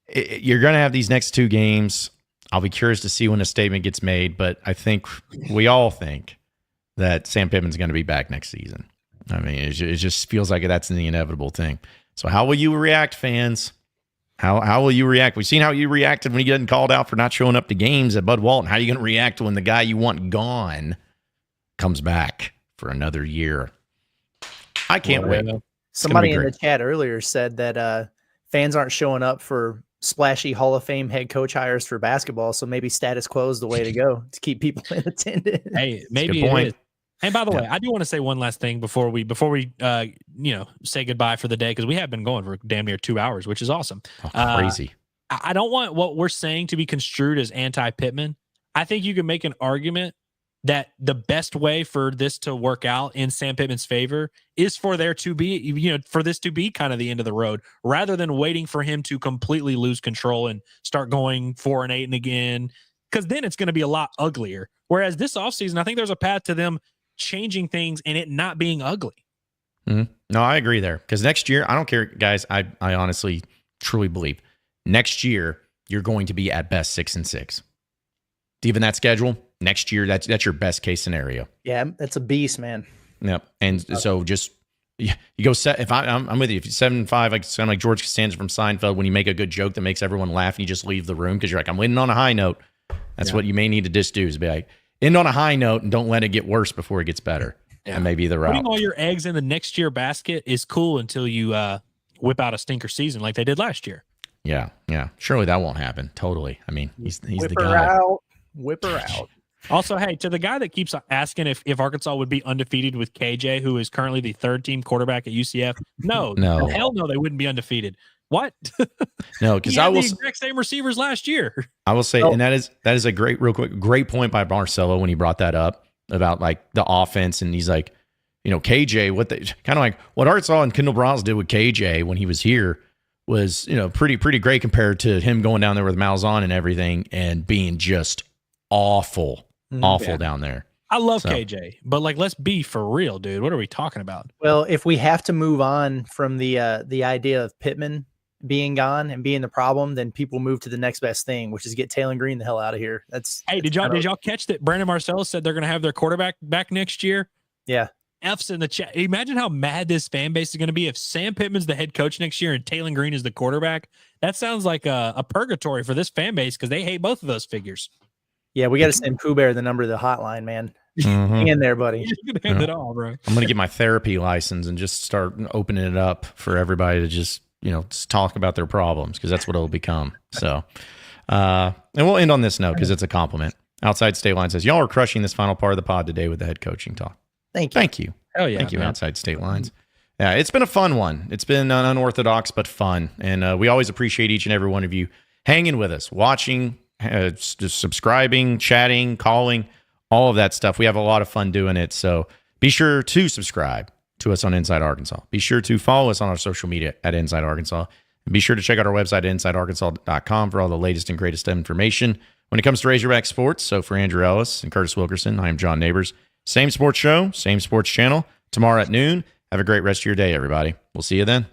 you're going to have these next two games. I'll be curious to see when a statement gets made, but I think we all think that Sam Pittman's going to be back next season. I mean, it just feels like that's the inevitable thing. So how will you react, fans? How will you react? We've seen how you reacted when you getting called out for not showing up to games at Bud Walton. How are you going to react when the guy you want gone comes back for another year? I can't wait. Somebody in the chat earlier said that fans aren't showing up for splashy Hall of Fame head coach hires for basketball, so maybe status quo is the way to go to keep people in attendance. Hey, maybe it is. And by the way, I do want to say one last thing before we say goodbye for the day, because we have been going for damn near 2 hours, which is awesome. Crazy. I don't want what we're saying to be construed as anti-Pittman. I think you can make an argument that the best way for this to work out in Sam Pittman's favor is for there to be, for this to be kind of the end of the road, rather than waiting for him to completely lose control and start going 4-8 and again, because then it's going to be a lot uglier. Whereas this offseason, I think there's a path to them changing things and it not being ugly. Mm-hmm. No, I agree there. Because next year, I don't care, guys. I honestly, truly believe next year you're going to be at best 6-6. Given that schedule, next year that's your best case scenario. Yeah, that's a beast, man. Yep. And so just you go set. If I'm with you, if you 7-5, like sound like George Costanza from Seinfeld, when you make a good joke that makes everyone laugh, and you just leave the room because you're like, I'm ending on a high note. That's what you may need to just do, is be like, end on a high note and don't let it get worse before it gets better. Yeah. And maybe the route. Putting all your eggs in the next year basket is cool until you whip out a stinker season like they did last year. Yeah. Surely that won't happen. Totally. I mean, he's the guy. Whip her out. Also, hey, to the guy that keeps asking if Arkansas would be undefeated with KJ, who is currently the third-team quarterback at UCF, no, hell no, they wouldn't be undefeated. What? No, because I will the exact same receivers last year. I will say, and that is a great point by Marcello when he brought that up about like the offense, and he's like, KJ, kind of like what Arkansas and Kendall Bronze did with KJ when he was here was pretty great compared to him going down there with Malzahn and everything and being just awful down there. I love KJ, but let's be for real, dude. What are we talking about? Well, if we have to move on from the idea of Pittman being gone and being the problem, then people move to the next best thing, which is get Taylor Green the hell out of here. Did y'all catch that? Brandon Marcelo said they're going to have their quarterback back next year. Yeah. F's in the chat. Imagine how mad this fan base is going to be if Sam Pittman's the head coach next year and Taylor Green is the quarterback. That sounds like a purgatory for this fan base because they hate both of those figures. Yeah, we got to send Pooh Bear the number of the hotline, man. Hang in there, buddy. You can hand it all, bro. I'm going to get my therapy license and just start opening it up for everybody to just talk about their problems, because that's what it'll become. So, and we'll end on this note because it's a compliment. Outside State Line says, y'all are crushing this final part of the pod today with the head coaching talk. Thank you. Hell yeah. Thank you, man. Outside State Lines. Yeah, it's been a fun one. It's been unorthodox, but fun. And we always appreciate each and every one of you hanging with us, watching, subscribing, chatting, calling, all of that stuff. We have a lot of fun doing it. So be sure to subscribe to us on Inside Arkansas. Be sure to follow us on our social media at Inside Arkansas. And be sure to check out our website at InsideArkansas.com for all the latest and greatest information when it comes to Razorback sports. So for Andrew Ellis and Curtis Wilkerson, I am John Neighbors. Same sports show, same sports channel, tomorrow at noon. Have a great rest of your day, everybody. We'll see you then.